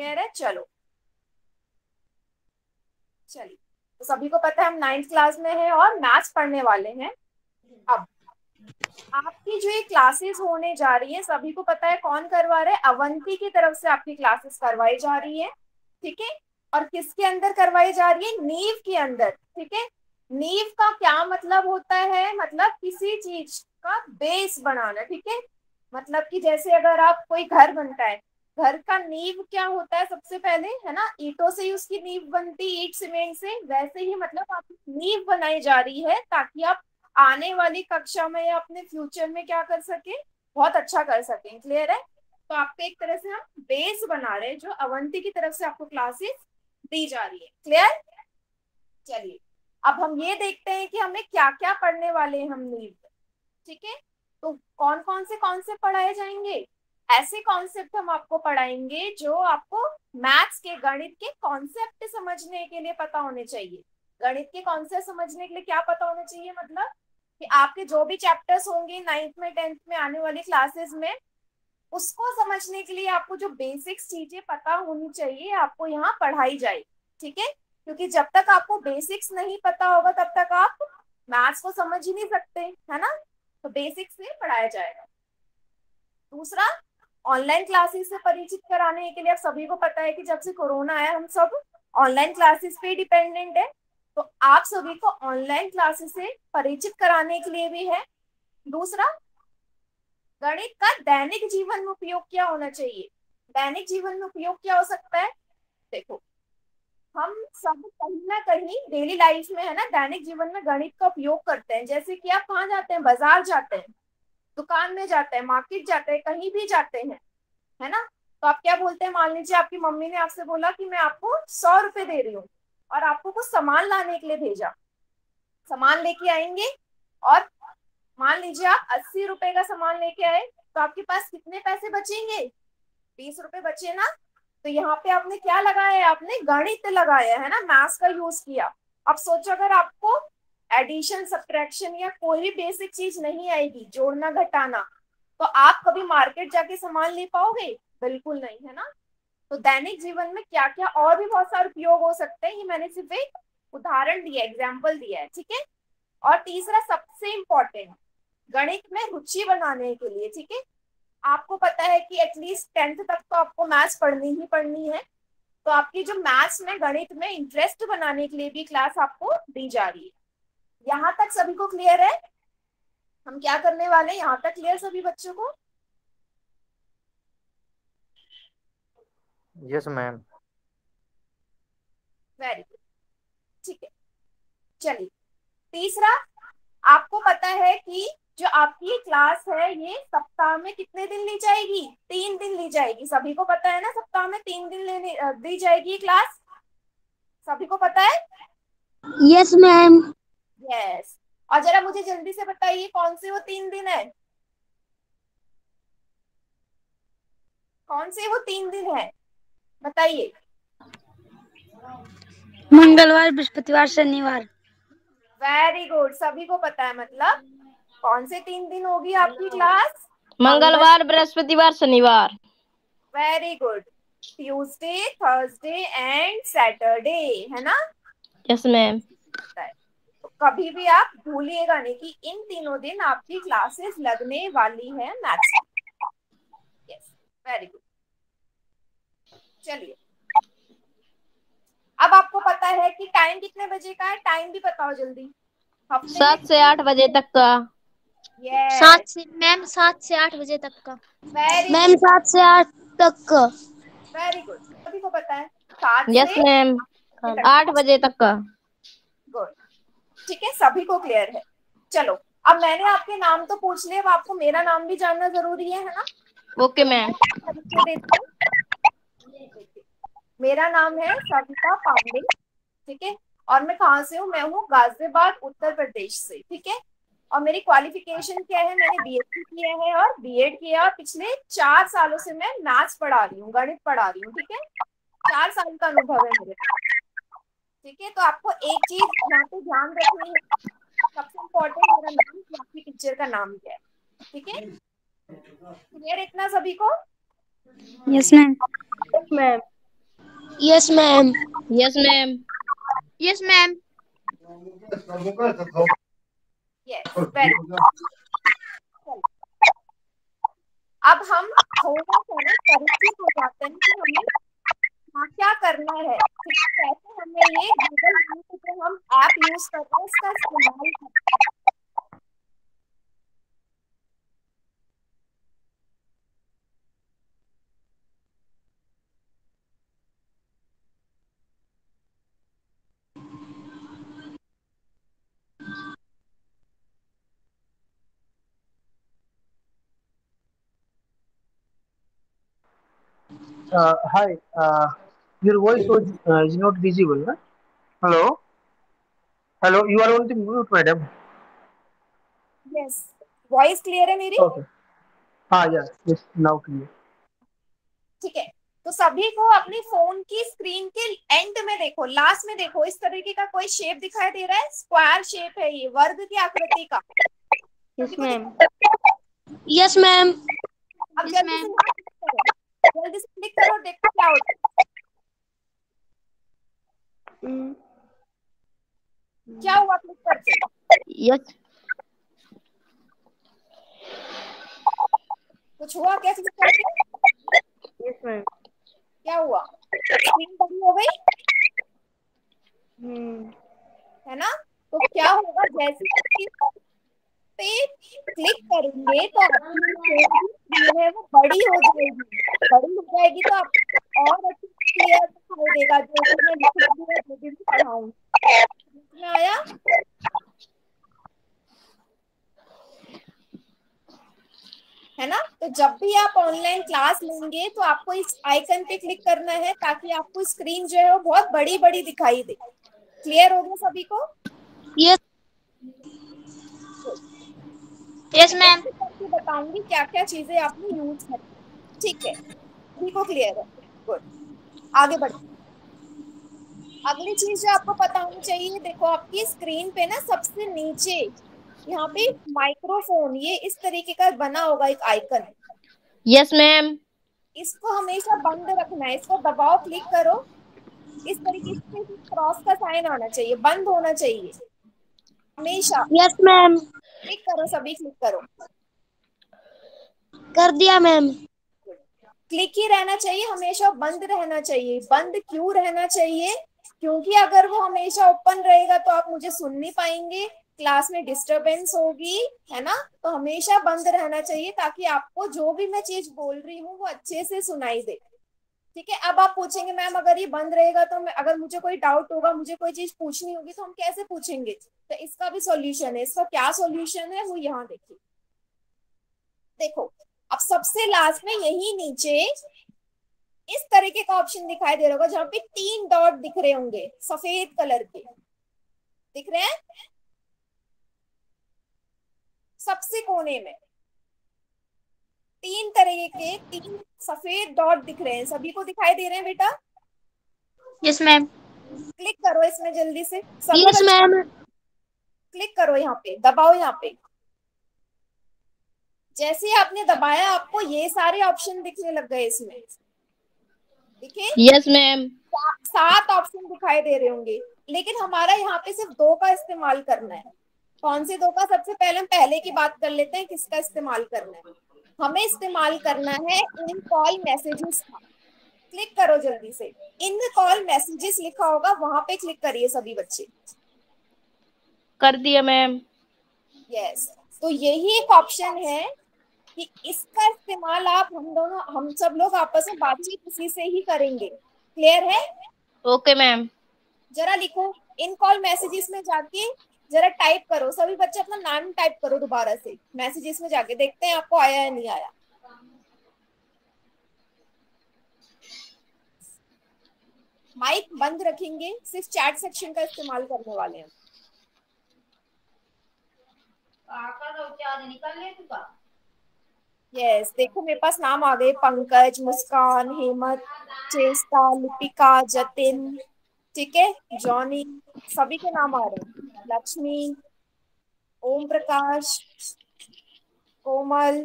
Clear है? चलो चलिए, तो सभी को पता है हम 9th क्लास में हैं और मैथ्स पढ़ने वाले हैं। अब आपकी जो ये क्लासेस होने जा रही है, सभी को पता है कौन करवा रहा है? अवंती की तरफ से आपकी क्लासेस करवाई जा रही है। ठीक है, और किसके अंदर करवाई जा रही है? नींव के अंदर। ठीक है, नींव का क्या मतलब होता है? मतलब किसी चीज का बेस बनाना। ठीक है, मतलब कि जैसे अगर आप कोई घर बनता है, घर का नींव क्या होता है? सबसे पहले है ना, ईंटों से ही उसकी नींव बनती, ईंट सीमेंट से। वैसे ही मतलब आप नींव बनाई जा रही है ताकि आप आने वाली कक्षा में या अपने फ्यूचर में क्या कर सके? बहुत अच्छा कर सकें। क्लियर है? तो आपको एक तरह से हम बेस बना रहे हैं, जो अवंती की तरफ से आपको क्लासेस दी जा रही है। क्लियर? चलिए, अब हम ये देखते हैं कि हमें क्या क्या पढ़ने वाले हैं हम नीट। ठीक है, तो कौन कौन से कॉन्सेप्ट पढ़ाए जाएंगे? ऐसे कॉन्सेप्ट हम आपको पढ़ाएंगे जो आपको मैथ्स के, गणित के कॉन्सेप्ट समझने के लिए पता होने चाहिए। गणित के कॉन्सेप्ट समझने के लिए क्या पता होना चाहिए? मतलब कि आपके जो भी चैप्टर्स होंगे 9th में 10th में आने वाली क्लासेस में, उसको समझने के लिए आपको जो बेसिक्स चीजें पता होनी चाहिए आपको यहाँ पढ़ाई जाए। ठीक है, क्योंकि जब तक आपको बेसिक्स नहीं पता होगा तब तक आप मैथ्स को समझ ही नहीं सकते, है ना? तो बेसिक्स से पढ़ाया जाएगा। दूसरा, ऑनलाइन क्लासेस से परिचित कराने के लिए आप सभी को पता है कि जब से कोरोना आया हम सब ऑनलाइन क्लासेस पे डिपेंडेंट है। तो आप सभी को ऑनलाइन क्लासेस से परिचित कराने के लिए भी है। दूसरा, गणित का दैनिक जीवन में उपयोग क्या होना चाहिए? दैनिक जीवन में उपयोग क्या हो सकता है? देखो, हम सब कहीं ना कहीं डेली लाइफ में, है ना, दैनिक जीवन में गणित का उपयोग करते हैं। जैसे कि आप कहाँ जाते हैं? बाजार जाते हैं, दुकान में जाते हैं, मार्केट जाते हैं, कहीं भी जाते हैं, है ना? तो आप क्या बोलते हैं? मान लीजिए आपकी मम्मी ने आपसे बोला कि मैं आपको 100 रुपए दे रही हूँ और आपको कुछ सामान लाने के लिए भेजा। सामान लेके आएंगे और मान लीजिए आप 80 रुपए का सामान लेके आए, तो आपके पास कितने पैसे बचेंगे? 20 रुपए बचे ना? तो यहाँ पे आपने क्या लगाया है? आपने गणित लगाया है ना, मैथ्स का यूज किया। अब सोचो अगर आपको एडिशन सब्ट्रैक्शन या कोई भी बेसिक चीज नहीं आएगी, जोड़ना घटाना, तो आप कभी मार्केट जाके सामान ले पाओगे? बिल्कुल नहीं, है ना? तो दैनिक जीवन में क्या क्या और भी बहुत सारे उपयोग हो सकते हैं, ये मैंने सिर्फ एक उदाहरण दिया, एग्जाम्पल दिया है। ठीक है, और तीसरा सबसे इंपॉर्टेंट, गणित में रुचि बनाने के लिए। ठीक है, आपको पता है कि एटलीस्ट 10th तक तो आपको मैथ्स पढ़नी ही पढ़नी है। तो आपकी जो मैथ्स में, गणित में इंटरेस्ट बनाने के लिए भी क्लास आपको दी जा रही है। यहाँ तक सभी को क्लियर है? हम क्या करने वाले हैं, यहाँ तक क्लियर सभी बच्चों को? Yes ma'am. Very good. ठीक है, चलिए, तीसरा, आपको पता है कि जो आपकी क्लास है ये सप्ताह में कितने दिन ली जाएगी? 3 दिन ली जाएगी। सभी को पता है ना, सप्ताह में 3 दिन लेने दी जाएगी क्लास। सभी को पता है? Yes ma'am. यस। और जरा मुझे जल्दी से बताइए कौन से वो 3 दिन है? कौन से वो 3 दिन है? बताइए। मंगलवार, बृहस्पतिवार, शनिवार। वेरी गुड, सभी को पता है। मतलब कौन से 3 दिन होगी आपकी क्लास? मंगलवार, बृहस्पतिवार, शनिवार। Very good. Tuesday, Thursday and Saturday, है ना? Yes ma'am. तो कभी भी आप भूलिएगा नहीं कि इन तीनों दिन आपकी क्लासेस लगने वाली है मैथ्स की। Yes, very good. चलिए, अब आपको पता है कि टाइम कितने बजे का है? टाइम भी बताओ जल्दी। हफ्ते 7 से 8 बजे तक का। यस, मैम 7 से 8 बजे तक का। वेरी मैम गुड, 7 से 8 तक का। वेरी गुड, सभी को पता है 7 यस से मैम। 8 बजे तक का। गुड। ठीक है, सभी को क्लियर है? चलो, अब मैंने आपके नाम तो पूछ लिए, अब आपको मेरा नाम भी जानना जरूरी है ना? Okay ma'am. परिचय देती हूँ। देखिए, मेरा नाम है सविता पांडे। ठीक है, और मैं कहाँ से हूँ? मैं हूँ गाजियाबाद, उत्तर प्रदेश से। ठीक है, और मेरी क्वालिफिकेशन क्या है? मैंने बीएससी किया है और बीएड किया, और पिछले 4 सालों से मैं मैथ्स पढ़ा रही हूँ, गणित पढ़ा रही हूँ। ठीक है, 4 साल का अनुभव है मेरे। ठीक है, तो आपको एक चीज यहाँ पे ध्यान रखनी है, सबसे इम्पोर्टेंट, मेरा नाम कि आपकी टीचर का नाम क्या है। ठीक है, क्लियर इतना सभी को? Yes ma'am. Yes ma'am. Yes ma'am. Yes ma'am. Yes ma'am. Yes, very good. अब हम थोड़ा सा ना परिचित हो जाते हैं कि हमें क्या करना है, ठीक है? कैसे हमें ये गूगल मीट जो हम ऐप यूज करते हैं उसका इस्तेमाल करना है। Hi, your voice is not visible, na? Hello? Hello, you are on the mute, madam. Yes, voice clear है मेरी? Okay. Yes, now clear. ठीक है, तो सभी को अपनी फोन की स्क्रीन के एंड में देखो, लास्ट में देखो, इस तरीके का कोई शेप दिखाई दे रहा है, स्क्वायर शेप है ये, वर्ग की आकृति का। Yes ma'am. Yes ma'am. अब Yes, जल्दी से ma'am. यहाँ click करो, जल्दी से क्लिक करो, देखो क्या होता है। क्या हुआ क्लिक करके? यस। कुछ हुआ क्या क्लिक करके? Yes ma'am. क्या हुआ? स्क्रीन बड़ी हो गई है ना? तो क्या होगा, जैसे ही पे क्लिक करेंगे तो आपकी जो स्क्रीन है वो बड़ी हो जाएगी। बड़ी हो जाएगी तो आप और अच्छी क्लियर दिखाई देगा, जो भी मैं लिख रही हूँ, जो भी मैं पढ़ाऊंगी। समझ में आया? है ना? तो जब भी आप ऑनलाइन क्लास लेंगे तो आपको इस आइकन पे क्लिक करना है ताकि आपको स्क्रीन जो है वो बहुत बड़ी बड़ी दिखाई दे। क्लियर हो गया सभी को? यस। Yes, ma'am. एक करके बताऊंगी क्या क्या चीजें आपने यूज करनी, ठीक है? सभी को क्लियर है? गुड, आगे बढ़ते। अगली चीज जो आपको पता होनी चाहिए, देखो आपकी स्क्रीन पे ना सबसे नीचे यहाँ पे माइक्रोफोन, ये इस तरीके का बना होगा एक आइकन। Yes ma'am. इसको हमेशा बंद रखना है, इसको दबाओ, क्लिक करो, इस तरीके से क्रॉस का साइन आना चाहिए, बंद होना चाहिए हमेशा। Yes ma'am. क्लिक करो, सभी क्लिक करो। कर दिया मैम। क्लिक ही रहना चाहिए, हमेशा बंद रहना चाहिए। बंद क्यों रहना चाहिए? क्योंकि अगर वो हमेशा ओपन रहेगा तो आप मुझे सुन नहीं पाएंगे, क्लास में डिस्टरबेंस होगी, है ना? तो हमेशा बंद रहना चाहिए ताकि आपको जो भी मैं चीज बोल रही हूँ वो अच्छे से सुनाई दे। ठीक है? अब आप पूछेंगे मैम अगर ये बंद रहेगा तो मैं, अगर मुझे कोई डाउट होगा, मुझे कोई चीज पूछनी होगी तो हम कैसे पूछेंगे? तो इसका भी सॉल्यूशन है। इसका क्या सॉल्यूशन है वो यहाँ देखिए। देखो, अब सबसे लास्ट में यही नीचे इस तरीके का ऑप्शन दिखाई दे रहा होगा जहां पे 3 डॉट दिख रहे होंगे, सफेद कलर के दिख रहे हैं सबसे कोने में। 3 तरीके के 3 सफेद डॉट दिख रहे हैं, सभी को दिखाई दे रहे हैं बेटा? Yes, ma'am. क्लिक करो इसमें जल्दी से सभी यस बच्चे, मैम। क्लिक करो, यहाँ पे दबाओ, यहाँ पे जैसे ही आपने दबाया आपको ये सारे ऑप्शन दिखने लग गए इसमें, दिखे? Yes ma'am. 7 ऑप्शन दिखाई दे रहे होंगे, लेकिन हमारा यहाँ पे सिर्फ 2 का इस्तेमाल करना है। कौन से 2 का? सबसे पहले हम पहले की बात कर लेते हैं, किसका इस्तेमाल करना है। हमें इस्तेमाल करना है इन कॉल मैसेजेस का। क्लिक करो जल्दी से, इन कॉल मैसेजेस लिखा होगा वहां पे क्लिक करिए सभी बच्चे। कर दिया मैम। यस, तो यही एक ऑप्शन है कि इसका इस्तेमाल आप, हम सब लोग आपस में बातचीत इसी से ही करेंगे। क्लियर है? Okay ma'am. जरा लिखो, इन कॉल मैसेजेस में जाके जरा टाइप करो, सभी बच्चे अपना नाम टाइप करो दोबारा से मैसेजेस में जाके, देखते हैं आपको आया या नहीं आया। माइक बंद रखेंगे, सिर्फ चैट सेक्शन का इस्तेमाल करने वाले हैं। यस, देखो मेरे पास नाम आ गए, पंकज, मुस्कान, हेमंत, चेष्टा, लिपिका, जतिन, ठीक है, जॉनी, सभी के नाम आ रहे हैं, लक्ष्मी, ओम प्रकाश, कोमल,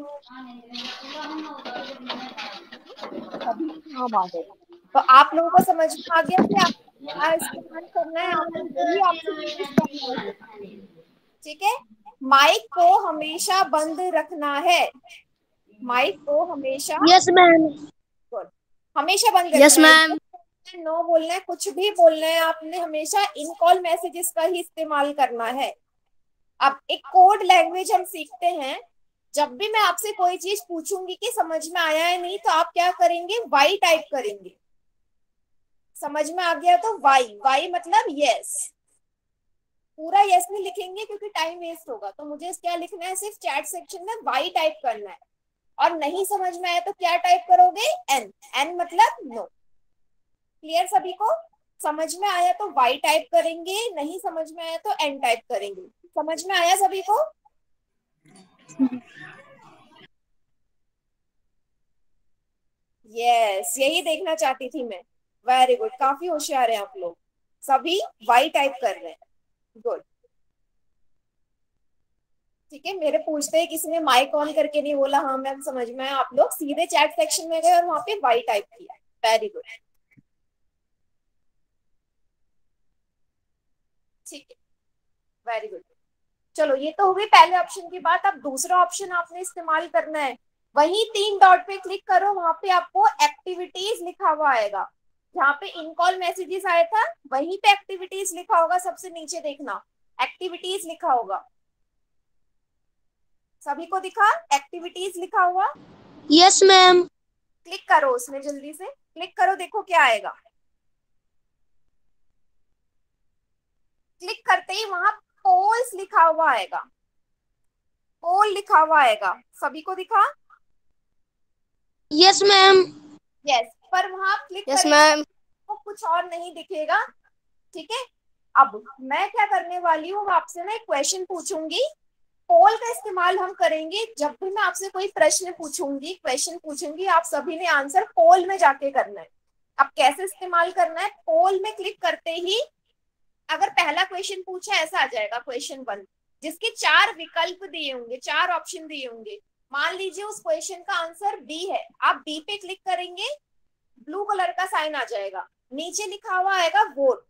सभी के नाम आ गए। तो आप लोगों को समझ में आ गया कि आप क्या इस्तेमाल करना है, आपको वही ऑप्शन यूज करना है। ठीक है, माइक को हमेशा बंद रखना है, माइक को हमेशा यस मैम। हमेशा बंद यस रखना है। मैम। नो बोलना है, कुछ भी बोलना है आपने, हमेशा इन कॉल मैसेजेस का ही इस्तेमाल करना है। अब एक कोड लैंग्वेज हम सीखते हैं, जब भी मैं आपसे कोई चीज पूछूंगी कि समझ में आया है नहीं, तो आप क्या करेंगे, वाई टाइप करेंगे। समझ में आ गया तो वाई, वाई मतलब यस। पूरा यस नहीं लिखेंगे क्योंकि टाइम वेस्ट होगा, तो मुझे क्या लिखना है, सिर्फ चैट सेक्शन में वाई टाइप करना है। और नहीं समझ में आया तो क्या टाइप करोगे, एन, एन मतलब नो। क्लियर सभी को? समझ में आया तो वाई टाइप करेंगे, नहीं समझ में आया तो एन टाइप करेंगे। समझ में आया सभी को? यस, यही देखना चाहती थी मैं। वेरी गुड, काफी होशियार है आप लोग। सभी वाई टाइप कर रहे हैं, गुड। ठीक है, मेरे पूछते ही किसी ने माइक ऑन करके नहीं बोला हाँ मैम समझ में आया, आप लोग सीधे चैट सेक्शन में गए और वहां पे वाई टाइप किया। वेरी गुड, ठीक है, वेरी गुड। चलो, ये तो हो गई पहले ऑप्शन की बात। अब दूसरा ऑप्शन आपने इस्तेमाल करना है। वही 3 डॉट पे क्लिक करो, वहां पे आपको एक्टिविटीज लिखा हुआ आएगा। जहाँ पे इन कॉल मैसेजेस आया था वहीं पे एक्टिविटीज लिखा होगा, सबसे नीचे देखना, एक्टिविटीज लिखा होगा। सभी को दिखा एक्टिविटीज लिखा हुआ? Yes ma'am. क्लिक करो उसमें, जल्दी से क्लिक करो, देखो क्या आएगा। क्लिक करते ही वहां पोल्स लिखा हुआ आएगा, पोल लिखा हुआ आएगा। सभी को दिखा? Yes ma'am. यस, पर वहां आप क्लिक यस करेंगे मैम। तो कुछ और नहीं दिखेगा। ठीक है, अब मैं क्या करने वाली हूँ, आपसे ना एक क्वेश्चन पूछूंगी। पोल का इस्तेमाल हम करेंगे जब भी मैं आपसे कोई प्रश्न पूछूंगी, क्वेश्चन पूछूंगी, आप सभी ने आंसर पोल में जाके करना है। अब कैसे इस्तेमाल करना है, पोल में क्लिक करते ही अगर पहला क्वेश्चन पूछा, ऐसा आ जाएगा क्वेश्चन 1, जिसके 4 विकल्प दिए होंगे, 4 ऑप्शन दिए होंगे। मान लीजिए उस क्वेश्चन का आंसर बी है, आप बी पे क्लिक करेंगे, ब्लू कलर का साइन आ जाएगा, नीचे लिखा हुआ आएगा वोट।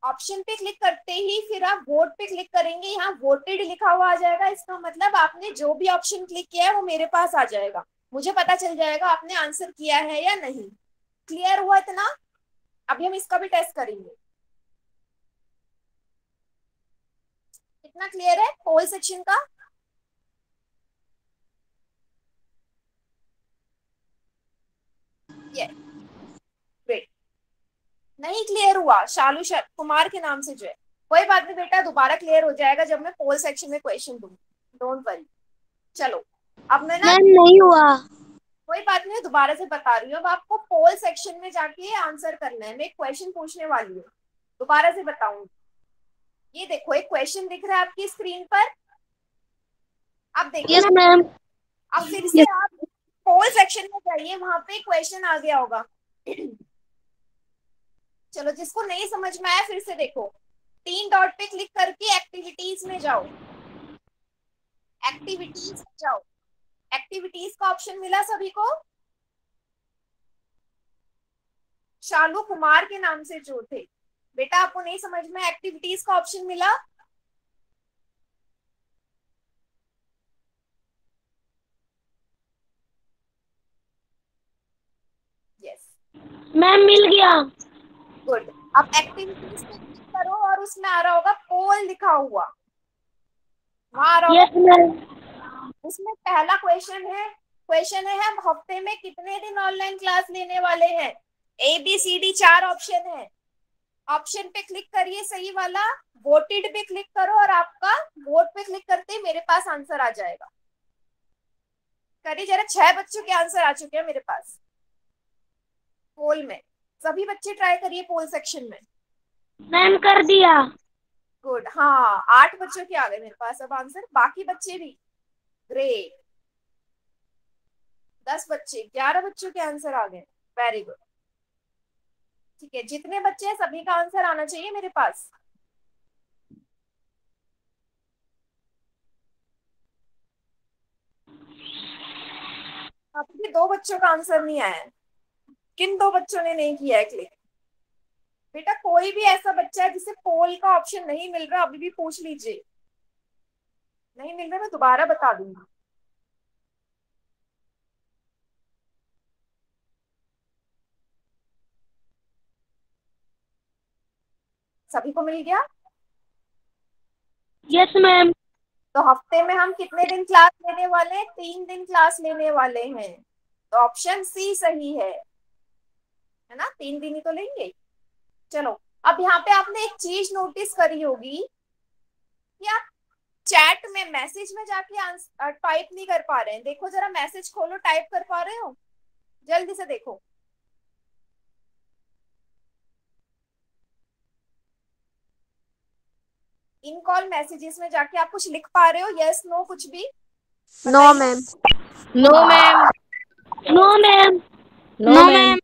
ऑप्शन पे क्लिक करते ही फिर आप वोट पे क्लिक करेंगे, यहाँ वोटेड लिखा हुआ आ जाएगा। इसका मतलब आपने जो भी ऑप्शन क्लिक किया है वो मेरे पास आ जाएगा, मुझे पता चल जाएगा आपने आंसर किया है या नहीं। क्लियर हुआ इतना? अभी हम इसका भी टेस्ट करेंगे। कितना क्लियर है पोल सेक्शन का? Yes, great. नहीं क्लियर हुआ, शालू कुमार के नाम से जो है, कोई बात नहीं बेटा, दोबारा क्लियर हो जाएगा जब मैं पोल सेक्शन में क्वेश्चन दूंगी, डोंट वरी। चलो, अब मैं ना, मैम नहीं हुआ। कोई बात नहीं, दोबारा से बता रही हूँ। अब आपको पोल सेक्शन में जाके आंसर करना है, मैं एक क्वेश्चन पूछने वाली हूँ, दोबारा से बताऊंगी। ये देखो, एक क्वेश्चन दिख रहा है आपकी स्क्रीन पर, अब देखिए। Yes ma'am. अब फिर से आप पोल सेक्शन में जाइए, वहां पे क्वेश्चन आ गया होगा। चलो, जिसको नहीं समझ में आया फिर से देखो, 3 डॉट पे क्लिक करके एक्टिविटीज में जाओ, एक्टिविटीज में जाओ। एक्टिविटीज का ऑप्शन मिला सभी को? शालू कुमार के नाम से जो थे, बेटा आपको नहीं समझ में, एक्टिविटीज का ऑप्शन मिला? यस, मैम मिल गया। गुड। अब एक्टिविटीज पे क्लिक करो और उसमें आ रहा होगा पोल लिखा हुआ, वहां आ रहा होगा। Yes ma'am. उसमें पहला क्वेश्चन है हम हफ्ते में कितने दिन ऑनलाइन क्लास लेने वाले हैं। ABCD 4 ऑप्शन है, ऑप्शन पे क्लिक करिए सही वाला, वोटेड पे क्लिक करो और आपका वोट पे क्लिक करते ही मेरे पास आंसर आ जाएगा। करिए जरा, 6 बच्चों के आंसर आ चुके हैं मेरे पास पोल में। सभी बच्चे ट्राई करिए पोल सेक्शन में। मैम कर दिया। गुड, हाँ 8 बच्चों के आ गए मेरे पास अब आंसर, बाकी बच्चे भी ग्रेट। 10 बच्चे, 11 बच्चों के आंसर आ गए, वेरी गुड। ठीक है, जितने बच्चे हैं सभी का आंसर आना चाहिए मेरे पास। अभी भी 2 बच्चों का आंसर नहीं आया है। किन दो बच्चों ने नहीं किया है क्लिक? बेटा कोई भी ऐसा बच्चा है जिसे पोल का ऑप्शन नहीं मिल रहा, अभी भी पूछ लीजिए। नहीं मिल रहा मैं दोबारा बता दूंगी। सभी को मिल गया? Yes ma'am. तो हफ्ते में हम कितने दिन क्लास लेने वाले हैं? 3 दिन क्लास लेने वाले हैं। तो ऑप्शन सी सही है ना? 3 दिन ही तो लेंगे। चलो, अब यहाँ पे आपने एक चीज नोटिस करी होगी कि आप चैट में मैसेज में जाके टाइप नहीं कर पा रहे हैं। देखो जरा, मैसेज खोलो, टाइप कर पा रहे हो? जल्दी से देखो। इन कॉल मैसेजेस में जाके आप कुछ लिख पा रहे हो? यस नो कुछ भी? No ma'am. No ma'am. No ma'am. No ma'am.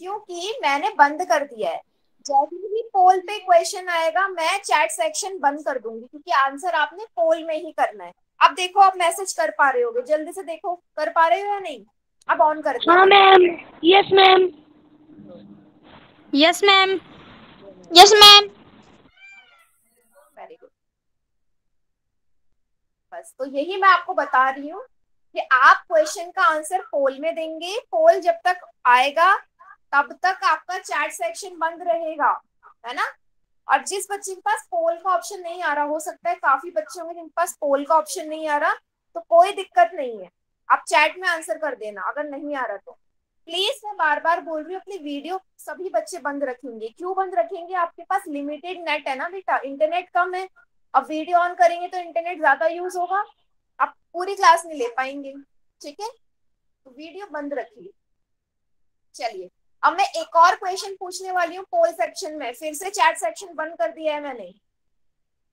क्योंकि मैंने बंद कर दिया है। जब भी पोल पे क्वेश्चन आएगा मैं चैट सेक्शन बंद कर दूंगी, क्योंकि आंसर आपने पोल में ही करना है। अब देखो, आप मैसेज कर पा रहे होगे, जल्दी से देखो कर पा रहे हो या नहीं? अब ऑन कर दो। हाँ ma'am. Yes ma'am. Yes ma'am. Yes ma'am. Very good. बस तो यही मैं आपको बता रही हूँ कि आप क्वेश्चन का आंसर पोल में देंगे। पोल जब तक आएगा तब तक आपका चैट सेक्शन बंद रहेगा, है ना? और जिस बच्चे के पास पोल का ऑप्शन नहीं आ रहा, हो सकता है काफी बच्चे होंगे जिनके पास पोल का ऑप्शन नहीं आ रहा, तो कोई दिक्कत नहीं है, आप चैट में आंसर कर देना अगर नहीं आ रहा तो। प्लीज मैं बार बार बोल रही हूँ, अपनी वीडियो सभी बच्चे बंद रखेंगे। क्यों बंद रखेंगे? आपके पास लिमिटेड नेट है ना बेटा, इंटरनेट कम है। अब वीडियो ऑन करेंगे तो इंटरनेट ज्यादा यूज होगा, आप पूरी क्लास नहीं ले पाएंगे। ठीक है, तो वीडियो बंद रखिए। चलिए, अब मैं एक और क्वेश्चन पूछने वाली हूँ पोल सेक्शन में। फिर से चैट सेक्शन बंद कर दिया है मैंने।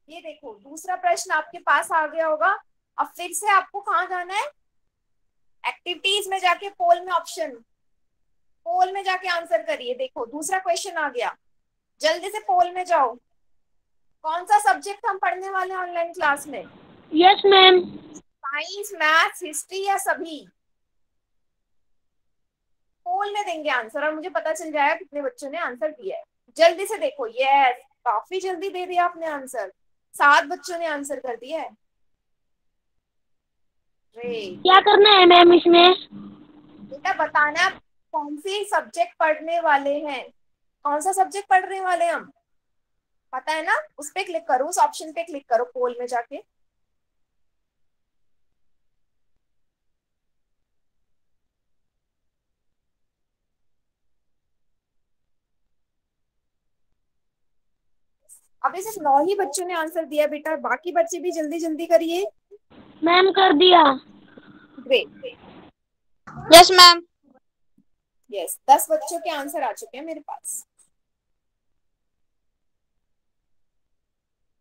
ये देखो, दूसरा प्रश्न आपके पास आ गया होगा। अब फिर से आपको कहाँ जाना है? एक्टिविटीज में जाके पोल में ऑप्शन, पोल में जाके आंसर करिए। देखो दूसरा क्वेश्चन आ गया, जल्दी से पोल में जाओ। कौन सा सब्जेक्ट हम पढ़ने वाले हैं ऑनलाइन क्लास में? Yes ma'am. Science, maths, history या सभी? पोल में देंगे आंसर और मुझे पता चल जाएगा कितने बच्चों ने आंसर दिया है। जल्दी से देखो। यस, काफी जल्दी दे दिया आपने आंसर। 7 बच्चों ने आंसर कर दिया है। ग्रेट। क्या करना है मैम इसमें? बेटा बताना आप कौन सी सब्जेक्ट पढ़ने वाले हैं। कौन सा सब्जेक्ट पढ़ने वाले हैं हम, पता है ना? उस पे क्लिक करो, उस ऑप्शन पे क्लिक करो पोल में जाके। अभी सिर्फ 9 ही बच्चों ने आंसर दिया बेटा, बाकी बच्चे भी जल्दी जल्दी करिए। मैम कर दिया। ग्रेट। Yes ma'am. यस, 10 बच्चों के आंसर आ चुके हैं मेरे पास।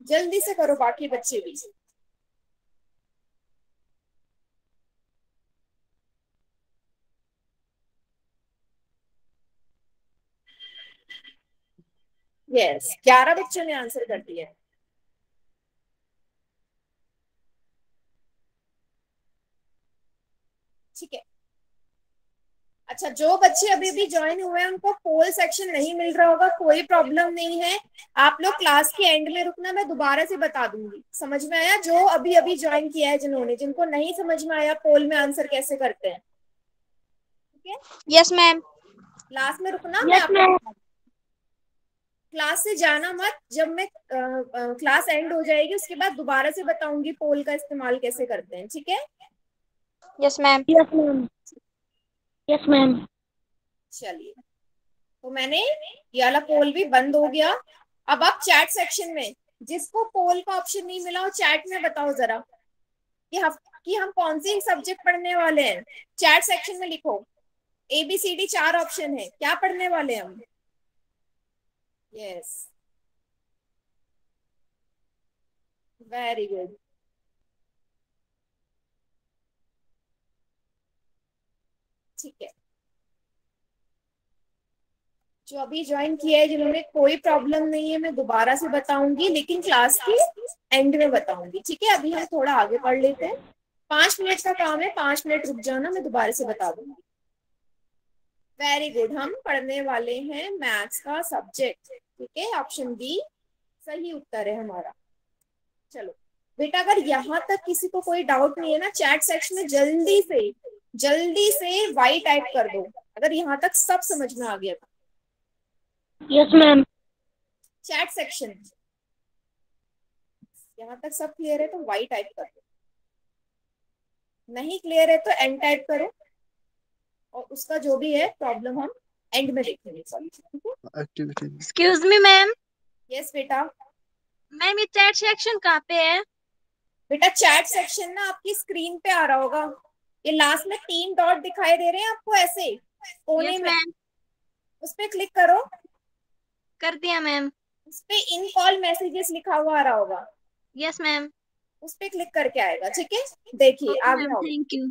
जल्दी से करो बाकी बच्चे भी। यस, 11 बच्चों ने आंसर कर दिया। ठीक है। अच्छा, जो बच्चे अभी अभी ज्वाइन हुए हैं उनको पोल सेक्शन नहीं मिल रहा होगा, कोई प्रॉब्लम नहीं है। आप लोग क्लास के एंड में रुकना, मैं दोबारा से बता दूंगी। समझ में आया? जो अभी अभी ज्वाइन किया है, जिन्होंने, जिनको नहीं समझ में आया पोल में आंसर कैसे करते हैं, ठीक है? Yes ma'am. क्लास में रुकना, मैं यस मैम। आपको क्लास से जाना मत। जब मैं क्लास एंड हो जाएगी उसके बाद दोबारा से बताऊंगी पोल का इस्तेमाल कैसे करते हैं, ठीक है? Yes ma'am. Yes ma'am. Yes ma'am. चलिए, तो मैंने ये वाला पोल भी बंद हो गया। अब आप चैट सेक्शन में, जिसको पोल का ऑप्शन नहीं मिला हो, चैट में बताओ जरा कि हम कौन सी सब्जेक्ट पढ़ने वाले हैं। चैट सेक्शन में लिखो ABCD 4 ऑप्शन है, क्या पढ़ने वाले हैं हम? Yes, very good. ठीक है, जो अभी ज्वाइन किया है जिन्होंने, कोई प्रॉब्लम नहीं है, मैं दोबारा से बताऊंगी लेकिन क्लास के एंड में बताऊंगी, ठीक है? अभी हम थोड़ा आगे पढ़ लेते हैं। 5 मिनट का काम है, 5 मिनट रुक जाना, मैं दोबारा से बता दूंगी। वेरी गुड, हम पढ़ने वाले हैं मैथ्स का सब्जेक्ट। ठीक है, ऑप्शन बी सही उत्तर है हमारा। चलो बेटा, अगर यहाँ तक किसी को कोई डाउट नहीं है ना, चैट सेक्शन में जल्दी से वाई टाइप कर दो अगर यहाँ तक सब समझ में आ गया तो। Yes ma'am. चैट सेक्शन यहाँ तक सब क्लियर है तो वाई टाइप कर दो, नहीं क्लियर है तो एन टाइप करो, और उसका जो भी है प्रॉब्लम हम एंड में देखेंगे। Activity. Excuse me ma'am. Yes बेटा। मैम ये चैट सेक्शन कहाँ पे है? बेटा चैट सेक्शन ना आपकी स्क्रीन पे आ रहा होगा, ये लास्ट में 3 डॉट दिखाई दे रहे हैं आपको ऐसे कोने यस में, मैम। उस पे क्लिक करो। कर दिया मैम। उस पे इन कॉल मैसेजेस लिखा हुआ आ रहा होगा, यस मैम। उस पे क्लिक करके आएगा। ठीक है, देखिए आ गया होगा। Thank you.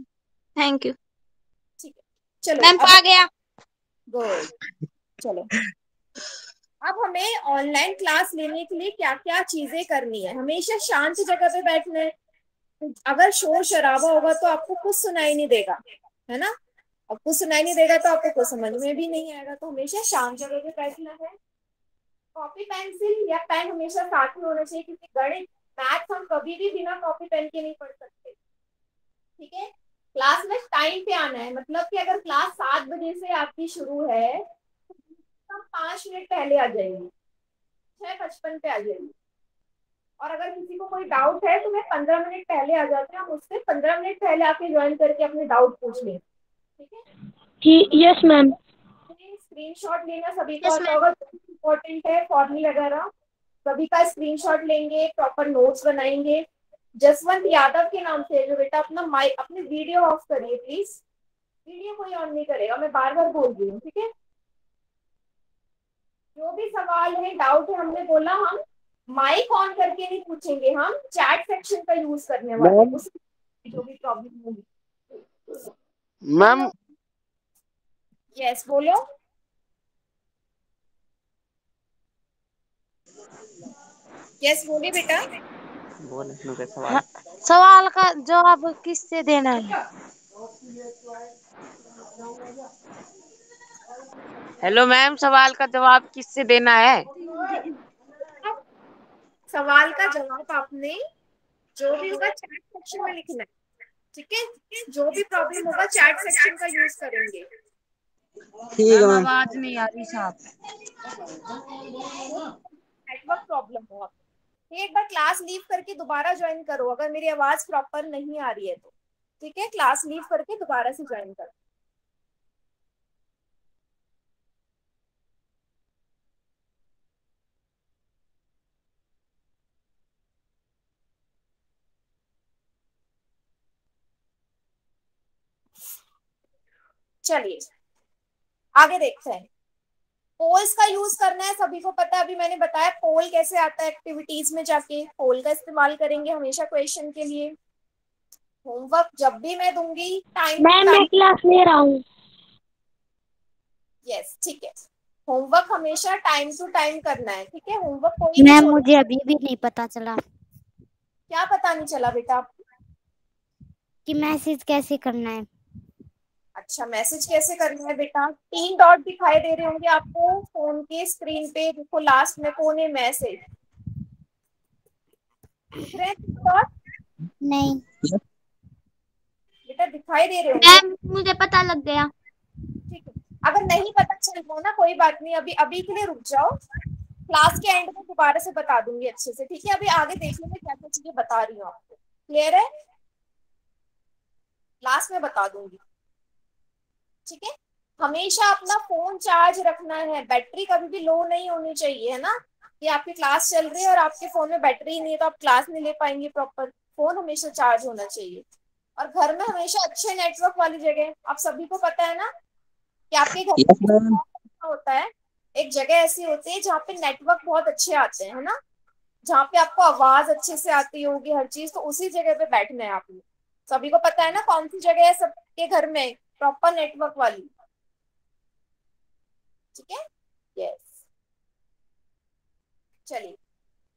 थैंक यू ठीक है, चलो मैम, अब आ गया। गुड। चलो अब हमें ऑनलाइन क्लास लेने के लिए क्या क्या चीजें करनी है। हमेशा शांत जगह पे बैठना है, अगर शोर शराबा होगा तो आपको कुछ सुनाई नहीं देगा, है ना। अब कुछ सुनाई नहीं देगा तो आपको कुछ समझ में भी नहीं आएगा, तो हमेशा शांत जगह पे बैठना है। कॉपी पेंसिल या पेन हमेशा साथ में होना चाहिए, क्योंकि गणित मैथ्स हम कभी भी बिना कॉपी पेन के नहीं पढ़ सकते। ठीक है, क्लास में टाइम पे आना है, मतलब कि अगर क्लास 7 बजे से आपकी शुरू है तो 5 मिनट पहले आ जाएंगे, 6:55 पे आ जाएंगे। और अगर किसी को कोई डाउट है तो मैं 15 मिनट पहले आ जाती हूँ, मुझसे 15 मिनट पहले आके ज्वाइन करके अपने डाउट पूछ लें। ठीक है, यस मैम। स्क्रीनशॉट लेना सभी को आता होगा, इम्पोर्टेंट है फॉर्मूला वगैरह, सभी का स्क्रीनशॉट लेंगे, प्रॉपर नोट्स बनाएंगे। जसवंत यादव के नाम से जो बेटा अपना माइक अपनी वीडियो ऑफ करिए प्लीज, वीडियो कोई ऑन नहीं करेगा, मैं बार बार बोल रही हूँ। ठीक है, जो भी सवाल है डाउट है, हमने बोला हम माइक ऑन करके नहीं पूछेंगे, हम चैट सेक्शन का यूज करने वाले हैं, जो भी प्रॉब्लम होगी। मैम यस बोलो। यस बोलिए बेटा। सवाल का जवाब किससे देना है? हेलो मैम, सवाल का जवाब किससे देना है? सवाल का जवाब आपने जो भी होगा चैट सेक्शन में लिखना है। ठीक है, जो भी प्रॉब्लम होगा चैट सेक्शन का यूज करेंगे। ठीक है मैम। आवाज नहीं आ रही साहब। नेटवर्क प्रॉब्लम हो, एक बार क्लास लीव करके दोबारा ज्वाइन करो अगर मेरी आवाज प्रॉपर नहीं आ रही है तो। ठीक है, क्लास लीव करके दोबारा से ज्वाइन करो। चलिए आगे देखते हैं। पोल्स का यूज करना है, सभी को पता है, अभी मैंने बताया पोल कैसे आता है, एक्टिविटीज में जाके पोल का इस्तेमाल करेंगे हमेशा क्वेश्चन के लिए। होमवर्क जब भी मैं दूंगी टाइम टू मैम मैं टाइम। क्लास ले रहा हूँ। यस ठीक है, होमवर्क हमेशा टाइम टू टाइम करना है। ठीक है, होमवर्क कोई नहीं मैम छोड़ना। मुझे अभी भी नहीं पता चला क्या पता नहीं चला बेटा आपको? कि मैसेज कैसे करना है। अच्छा, मैसेज कैसे करना है बेटा? 3 डॉट दिखाई दे रहे होंगे आपको फोन के स्क्रीन पे, देखो लास्ट में कोने मैसेज दिख रहे हैं 3 डॉट? नहीं बेटा दिखाई दे रहे होंगे। मैम मुझे पता लग गया। ठीक है, अगर नहीं पता चल रहा ना कोई बात नहीं, अभी अभी के लिए रुक जाओ, क्लास के एंड में दोबारा से बता दूंगी अच्छे से। ठीक है, अभी आगे देख लेंगे क्या क्या चीजें बता रही हूँ आपको। क्लियर है? लास्ट में बता दूंगी। ठीक है, हमेशा अपना फोन चार्ज रखना है, बैटरी कभी भी लो नहीं होनी चाहिए, है ना। कि आपकी क्लास चल रही है और आपके फोन में बैटरी नहीं है तो आप क्लास नहीं ले पाएंगे प्रॉपर। फोन हमेशा चार्ज होना चाहिए, और घर में हमेशा अच्छे नेटवर्क वाली जगह, आप सभी को पता है ना कि आपके घर में होता है एक जगह ऐसी होती है जहाँ पे नेटवर्क बहुत अच्छे आते हैं, है ना, जहाँ पे आपको आवाज अच्छे से आती होगी हर चीज, तो उसी जगह पे बैठना है आपने। सभी को पता है ना कौन सी जगह है सबके घर में प्रॉपर नेटवर्क वाली? ठीक है, यस। चलिए,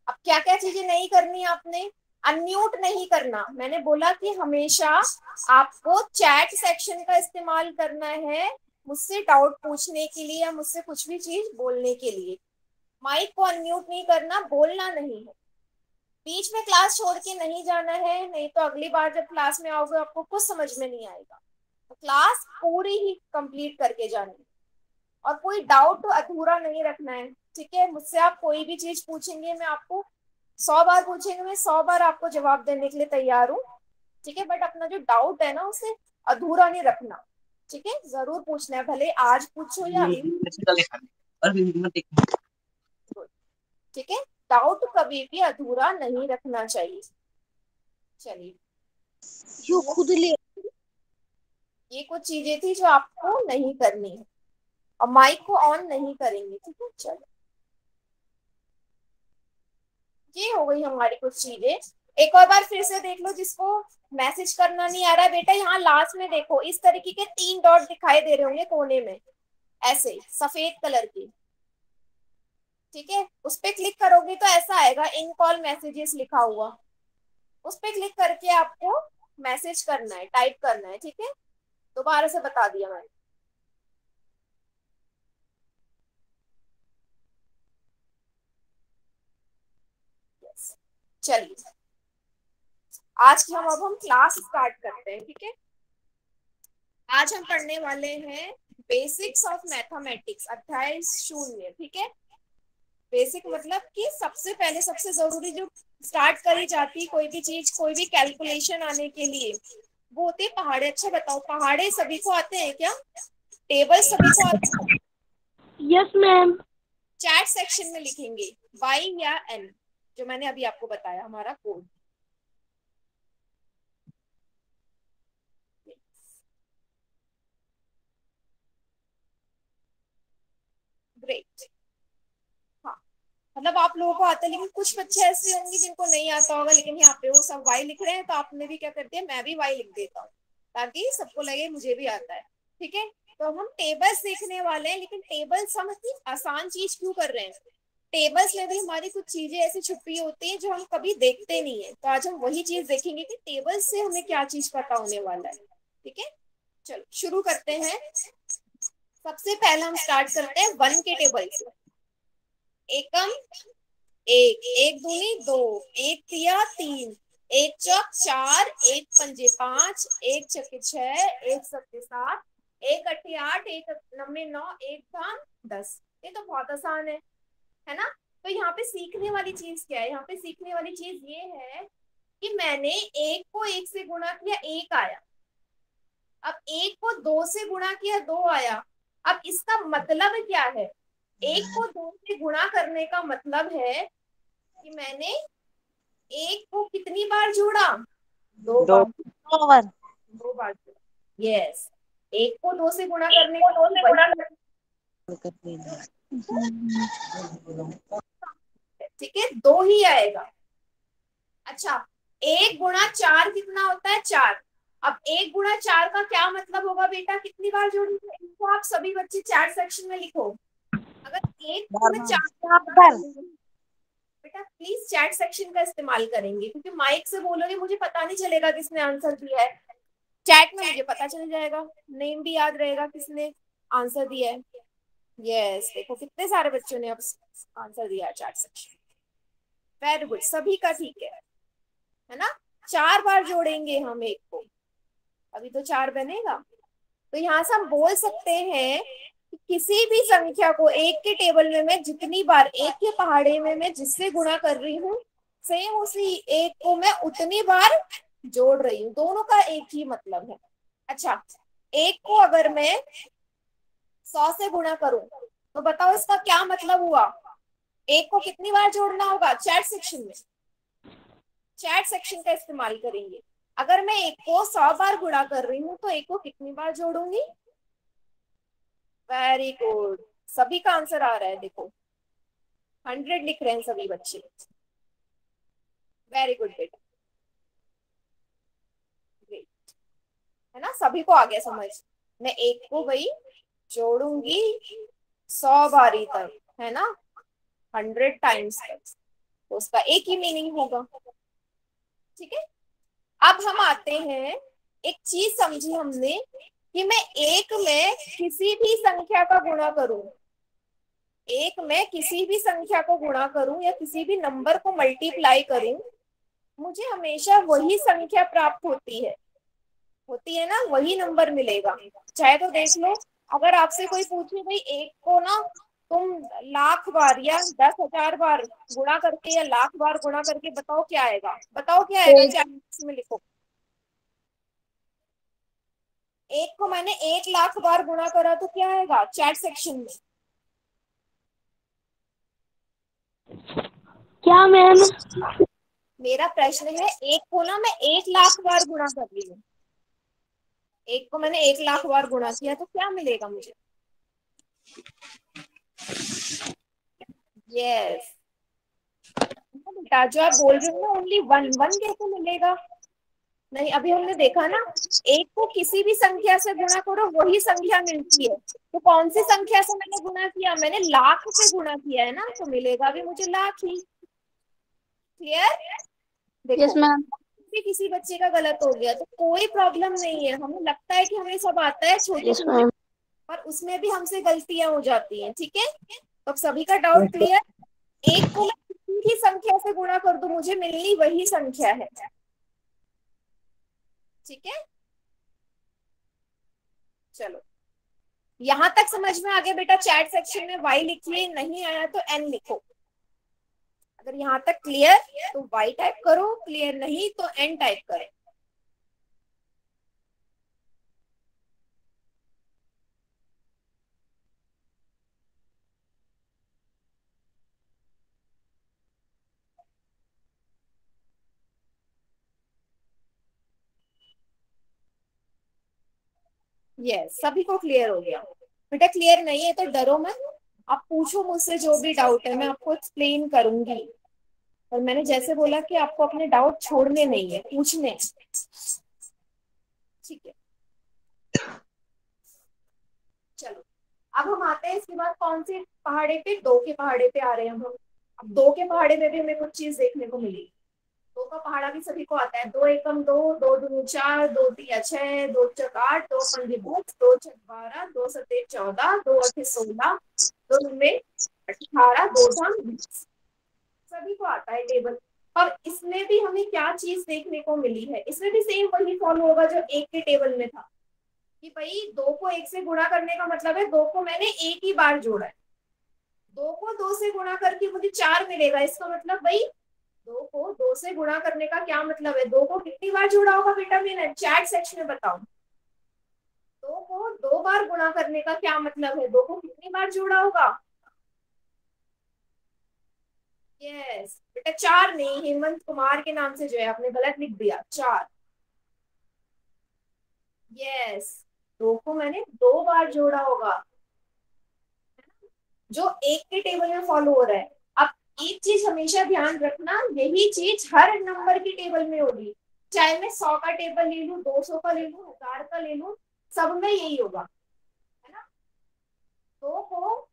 अब क्या क्या चीजें नहीं करनी आपने? अनम्यूट नहीं करना, मैंने बोला कि हमेशा आपको चैट सेक्शन का इस्तेमाल करना है, मुझसे डाउट पूछने के लिए या मुझसे कुछ भी चीज बोलने के लिए। माइक को अनम्यूट नहीं करना, बोलना नहीं है। बीच में क्लास छोड़ के नहीं जाना है, नहीं तो अगली बार जब क्लास में आओगे आपको कुछ समझ में नहीं आएगा। तो क्लास पूरी ही कंप्लीट करके जानी है और कोई डाउट तो अधूरा नहीं रखना है। ठीक है, मुझसे आप कोई भी चीज पूछेंगे, मैं आपको 100 बार पूछेंगे, मैं 100 बार आपको जवाब देने के लिए तैयार हूँ। ठीक है, बट अपना जो डाउट है ना उसे अधूरा नहीं रखना। ठीक है, जरूर पूछना है, भले आज पूछो या ठीक है, डाउट कभी भी अधूरा नहीं रखना चाहिए। चलिए, जो खुद ले ये कुछ चीजें थी जो आपको नहीं करनी है और माइक को ऑन नहीं करेंगे। ठीक है, चलो, ये हो गई हमारी कुछ चीजें। एक और बार फिर से देख लो, जिसको मैसेज करना नहीं आ रहा है बेटा, यहाँ लास्ट में देखो, इस तरीके के 3 डॉट दिखाई दे रहे होंगे कोने में, ऐसे सफेद कलर की। ठीक है, उस पर क्लिक करोगे तो ऐसा आएगा, इन कॉल मैसेजेस लिखा हुआ। उस पर क्लिक करके आपको मैसेज करना है, टाइप करना है। ठीक है, दोबारा से बता दिया मैंने। चलिए, आज की हम क्लास स्टार्ट करते हैं। ठीक है, आज हम पढ़ने वाले हैं बेसिक्स ऑफ मैथमेटिक्स, अध्याय 0। ठीक है, बेसिक मतलब कि सबसे पहले सबसे जरूरी जो स्टार्ट करी जाती कोई भी चीज, कोई भी कैलकुलेशन आने के लिए, वो होते हैं पहाड़े। अच्छा बताओ, पहाड़े सभी को आते हैं क्या? टेबल सभी को आते हैं? Yes ma'am. चैट सेक्शन में लिखेंगे y या n, जो मैंने अभी आपको बताया हमारा कोड। ग्रेट। हाँ, मतलब आप लोगों को आता है, लेकिन कुछ बच्चे ऐसे होंगे जिनको नहीं आता होगा। लेकिन यहाँ पे वो सब y लिख रहे हैं, तो आपने भी क्या कर दिया, मैं भी y लिख देता हूँ ताकि सबको लगे मुझे भी आता है। ठीक है, तो हम टेबल्स देखने वाले हैं, लेकिन टेबल्स हम इतनी आसान चीज क्यों कर रहे हैं? टेबल्स में भी हमारी कुछ चीजें ऐसी छुपी होती हैं जो हम कभी देखते नहीं है। तो आज हम वही चीज देखेंगे कि टेबल्स से हमें क्या चीज पता होने वाला है। ठीक है, चलो शुरू करते हैं। सबसे पहले हम स्टार्ट करते हैं 1 के टेबल से। एकम 1, 1 दूनी 2, 1 तिया 3, 1 चौक 4, 1 पंजे 5, 1 छक्के 6, 1 सत्ते 7, 1 अट्ठे 8, 1 नम्मे 9, 1 धाम 10। ये तो बहुत आसान है ना? तो यहाँ पे सीखने वाली चीज क्या है? यहाँ पे सीखने वाली चीज ये है कि मैंने 1 को 1 से गुणा किया, 1 आया। अब 1 को 2 से गुणा किया, 2 आया। अब इसका मतलब क्या है? 1 को 2 से गुणा करने का मतलब है कि मैंने 1 को कितनी बार जोड़ा? 2 बार। 2 बार जोड़ा। यस, 1 को 2 से गुणा करने का ठीक है, 2 ही आएगा। अच्छा, 1 गुणा 4 कितना होता है? 4। अब 1 गुणा 4 का क्या मतलब होगा बेटा? कितनी बार जोड़ेंगे? इनको आप सभी बच्चे चैट सेक्शन में लिखो। अगर 1 गुणा 4 बेटा प्लीज चैट सेक्शन का इस्तेमाल करेंगे, क्योंकि माइक से बोलोगे मुझे पता नहीं चलेगा किसने आंसर दिया है। चैट में मुझे पता चल जाएगा, नेम भी याद रहेगा किसने आंसर दिया है। यस, देखो कितने सारे बच्चों ने अब आंसर दिया चैट सेक्शन। वेरी गुड, सभी का ठीक है ना? 4 बार जोड़ेंगे हम 1 को, अभी तो 4 बनेगा। तो यहाँ से हम बोल सकते हैं कि किसी भी संख्या को 1 के टेबल में मैं जितनी बार 1 के पहाड़े में मैं जिससे गुणा कर रही हूँ, सेम उसी 1 को मैं उतनी बार जोड़ रही हूँ। दोनों का एक ही मतलब है। अच्छा, 1 को अगर मैं 100 से गुणा करूं तो बताओ इसका क्या मतलब हुआ? 1 को कितनी बार जोड़ना होगा? चैट सेक्शन में, चैट सेक्शन का इस्तेमाल करेंगे। अगर मैं 1 को 100 बार गुणा कर रही हूँ तो 1 को कितनी बार जोड़ूंगी? वेरी गुड, सभी का आंसर आ रहा है। देखो 100 लिख रहे हैं सभी बच्चे। वेरी गुड बेटा, ग्रेट, है ना? सभी को आ गया समझ। मैं 1 को भाई जोड़ूंगी 100 बारी तक, है ना, 100 टाइम्स तक, तो उसका एक ही मीनिंग होगा। ठीक है, अब हम आते हैं, एक चीज समझी हमने कि मैं एक में किसी भी संख्या का गुणा करूं, एक में किसी भी संख्या को गुणा करूं या किसी भी नंबर को मल्टीप्लाई करूं, मुझे हमेशा वही संख्या प्राप्त होती है ना, वही नंबर मिलेगा। चाहे तो देख लो, अगर आपसे कोई पूछे भाई एक को ना तुम लाख बार या 10,000 बार गुणा करके या लाख बार गुणा करके बताओ क्या आएगा, बताओ क्या आएगा, चैट में लिखो। एक को मैंने 1,00,000 बार गुणा करा तो क्या आएगा चैट सेक्शन में। क्या मैम? मेरा प्रश्न है, एक को ना मैं 1,00,000 बार गुणा कर रही हूँ, एक को मैंने 1,00,000 बार गुणा किया तो क्या मिलेगा मुझे। यस बेटा, जो आप बोल रहे हो ना ओनली वन वन कैसे मिलेगा। नहीं, अभी हमने देखा ना, एक को किसी भी संख्या से गुणा करो वही संख्या मिलती है। तो कौन सी संख्या से मैंने गुणा किया, मैंने लाख से गुणा किया है ना, तो मिलेगा भी मुझे लाख ही। क्लियर? देखो यस मैम। किसी बच्चे का गलत हो गया तो कोई प्रॉब्लम नहीं है, हमें लगता है कि हमें सब आता है छोटे यस छोटे, मैम। पर उसमें भी हमसे गलतियां हो जाती हैं। ठीक है, तो सभी का डाउट क्लियर। एक को मैं किसी भी संख्या से गुणा कर दूं मुझे मिलनी वही संख्या है। ठीक है, चलो यहां तक समझ में आ गया बेटा। चैट सेक्शन में y लिखिए, नहीं आया तो n लिखो। अगर यहाँ तक क्लियर तो y टाइप करो, क्लियर नहीं तो n टाइप करो। यस, सभी को क्लियर हो गया बेटा। क्लियर नहीं है तो डरो मत, आप पूछो मुझसे जो भी डाउट है, मैं आपको एक्सप्लेन करूंगी। और मैंने जैसे बोला कि आपको अपने डाउट छोड़ने नहीं है, पूछने। ठीक है, चलो अब हम आते हैं इसके बाद कौन से पहाड़े पे, दो के पहाड़े पे आ रहे हैं हम। अब दो के पहाड़े में भी हमें कुछ चीज देखने को मिली। दो का पहाड़ा भी सभी को आता है, 2 एकम 2, 2 दूनी 4, 2 तिया 6, 2 चक 8, 2 पंजे 20, 2 छक 12, 2 सते 14, 2 अठे 16, 2 नवे 18, 2 धाम 20। सभी को आता है टेबल। और इसमें भी हमें क्या चीज देखने को मिली है, इसमें भी सेम वही फॉलो होगा जो एक के टेबल में था कि भाई 2 को 1 से गुणा करने का मतलब है 2 को मैंने एक ही बार जोड़ा है। 2 को 2 से गुणा करके मुझे 4 मिलेगा, इसका मतलब भाई 2 को 2 से गुणा करने का क्या मतलब है, 2 को कितनी बार जोड़ा होगा बेटा, मैंने चैट सेक्शन में बताओ। 2 को 2 बार गुणा करने का क्या मतलब है, 2 को कितनी बार जोड़ा होगा। यस बेटा, 4 नहीं, हेमंत कुमार के नाम से जो है आपने गलत लिख दिया, 4। यस, 2 को मैंने 2 बार जोड़ा होगा, जो एक के टेबल में फॉलो हो रहा है। अब एक चीज हमेशा ध्यान रखना, यही चीज हर नंबर की टेबल में होगी, चाहे मैं 100 का टेबल ले लूं, 200 का ले लूं, 1000 का ले लूं, सब में यही होगा, है ना। 2 को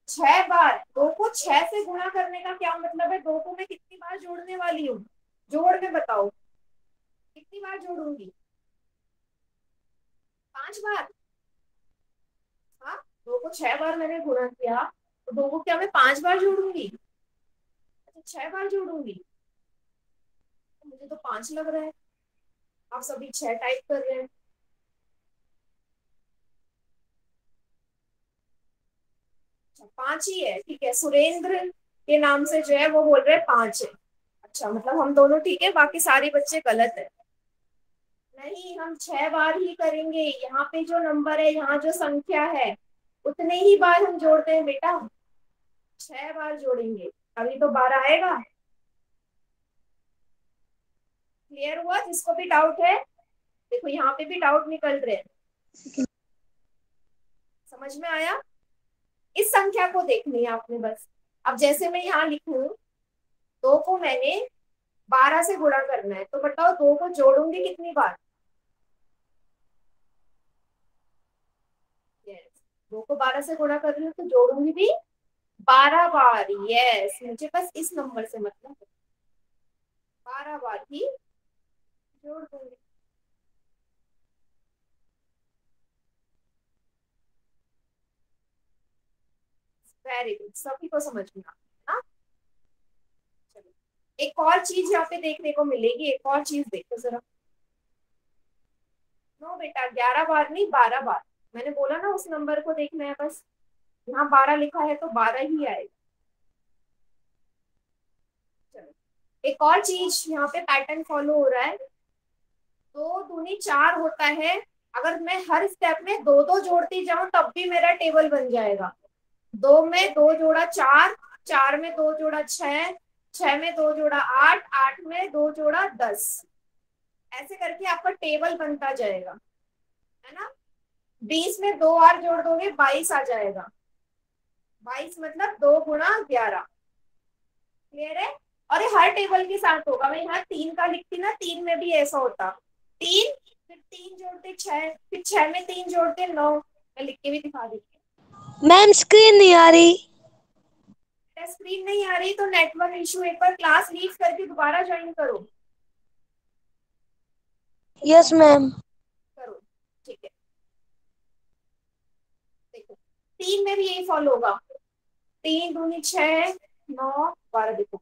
6 बार, 2 को 6 से गुणा करने का क्या मतलब है, 2 को मैं कितनी बार जोड़ने वाली हूँ, जोड़ में बताओ कितनी बार जोड़ूंगी, 5 बार। हाँ, 2 को 6 बार मैंने गुणा किया तो 2 को क्या मैं 5 बार जोड़ूंगी, अच्छा 6 बार जोड़ूंगी, तो मुझे तो 5 लग रहा है, आप सभी 6 टाइप कर रहे हैं। अच्छा 5 ही है, ठीक है। सुरेंद्र के नाम से जो है वो बोल रहे हैं 5 है। अच्छा, मतलब हम दोनों ठीक है, बाकी सारे बच्चे गलत है। नहीं, हम 6 बार ही करेंगे, यहाँ पे जो नंबर है, यहाँ जो संख्या है उतने ही बार हम जोड़ते हैं बेटा, 6 बार जोड़ेंगे, अभी तो 12 आएगा। क्लियर हुआ? जिसको भी डाउट है, देखो यहाँ पे भी डाउट निकल रहे हैं, समझ में आया। इस संख्या को देखनी है आपने बस। अब जैसे मैं यहाँ लिखूं, 2 को मैंने 12 से गुणा करना है, तो बताओ 2 को जोड़ूंगी कितनी बार। यस, 2 को 12 से गुणा कर रही हूँ तो जोड़ूंगी भी 12 बार। यस, मुझे बस इस नंबर से मतलब 12 बार ही जोड़ दूंगी। वेरी गुड, सभी को समझ में आ ना। चलो एक और चीज यहाँ पे देखने को मिलेगी, एक और चीज देखो जरा। नो बेटा 11 बार नहीं 12 बार, मैंने बोला ना उस नंबर को देखना है बस। यहाँ 12 लिखा है तो 12 ही आएगा। चलो एक और चीज यहाँ पे पैटर्न फॉलो हो रहा है, 2 दूनी 4 होता है। अगर मैं हर स्टेप में 2-2 जोड़ती जाऊं तब भी मेरा टेबल बन जाएगा। 2 में 2 जोड़ा 4, 4 में 2 जोड़ा 6, 6 में 2 जोड़ा 8, 8 में 2 जोड़ा 10, ऐसे करके आपका टेबल बनता जाएगा, है ना। 20 में 2 और जोड़ दोगे 22 आ जाएगा। 22 मतलब 2 गुणा 11। क्लियर है। और ये हर टेबल के साथ होगा। मैं यहाँ 3 का लिखती ना, 3 में भी ऐसा होता। 3 फिर 3 जोड़ते 6, फिर 6 में 3 जोड़ते 9। मैं लिख के भी दिखा देती हूँ। मैम स्क्रीन नहीं आ रही। स्क्रीन नहीं आ रही तो नेटवर्क इशू, एक बार क्लास लीव करके दोबारा ज्वाइन करो। Yes ma'am. करो ठीक है। देखो 3 में भी यही फॉलो होगा। 3 दूनी 6, 9 12। देखो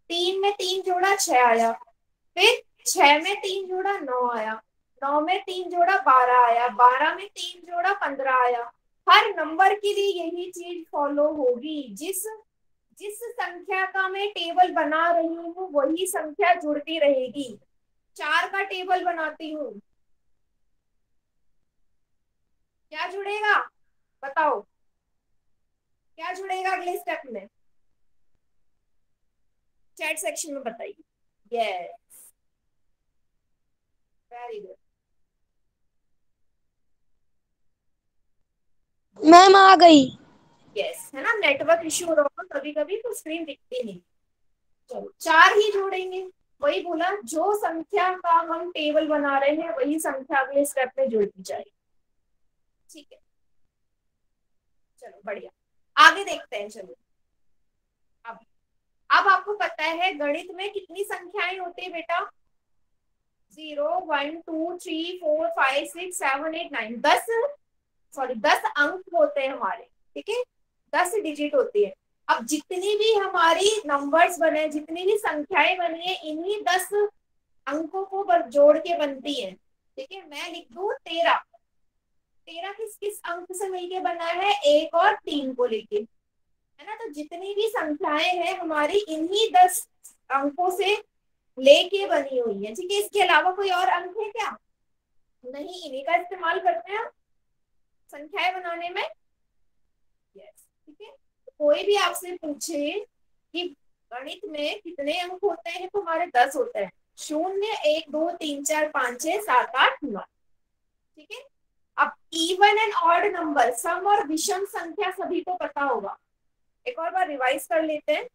3 में 3 जोड़ा 6 आया, फिर 6 में 3 जोड़ा 9 आया, 9 में 3 जोड़ा 12 आया, 12 में 3 जोड़ा 15 आया। हर नंबर के लिए यही चीज फॉलो होगी। जिस संख्या का मैं टेबल बना रही हूँ वही संख्या जुड़ती रहेगी। 4 का टेबल बनाती हूँ, क्या जुड़ेगा बताओ, क्या जुड़ेगा अगले स्टेप में? चैट सेक्शन में बताइए। Yes very good. मैम आ गई। यस है ना, नेटवर्क इश्यू हो रहा होगा कभी कभी तो स्क्रीन दिखती नहीं। चलो 4 ही जोड़ेंगे। वही बोला, जो संख्या का हम टेबल बना रहे हैं वही संख्या अगले स्टेप में जुड़ती जाएगी। ठीक है चलो बढ़िया, आगे देखते हैं। चलो अब आपको पता है गणित में कितनी संख्याएं होती है बेटा? 0 1 2 3 4 5 6 7 8 9 10 अंक होते हैं हमारे। ठीक है 10 डिजिट होती है। अब जितनी भी हमारी नंबर्स बने, जितनी भी संख्याएं बनी है, इन्हीं 10 अंकों को जोड़ के बनती है। ठीक है मैं लिख दूं 13। 13 किस किस अंक से मिलके बना है? 1 और 3 को लेके, है ना। तो जितनी भी संख्याएं हैं हमारी इन्हीं 10 अंकों से लेके बनी हुई है। ठीक है इसके अलावा कोई और अंक है क्या? नहीं, इन्हीं का इस्तेमाल करते हैं संख्याएं बनाने में। यस ठीक है। कोई भी आपसे पूछे कि गणित में कितने अंक होते हैं तो हमारे 10 होते हैं। 0 1 2 3 4 5 6 7 8 9। ठीक है अब इवन एंड ऑड नंबर, सम और विषम संख्या सभी को पता होगा। एक और बार रिवाइज कर लेते हैं।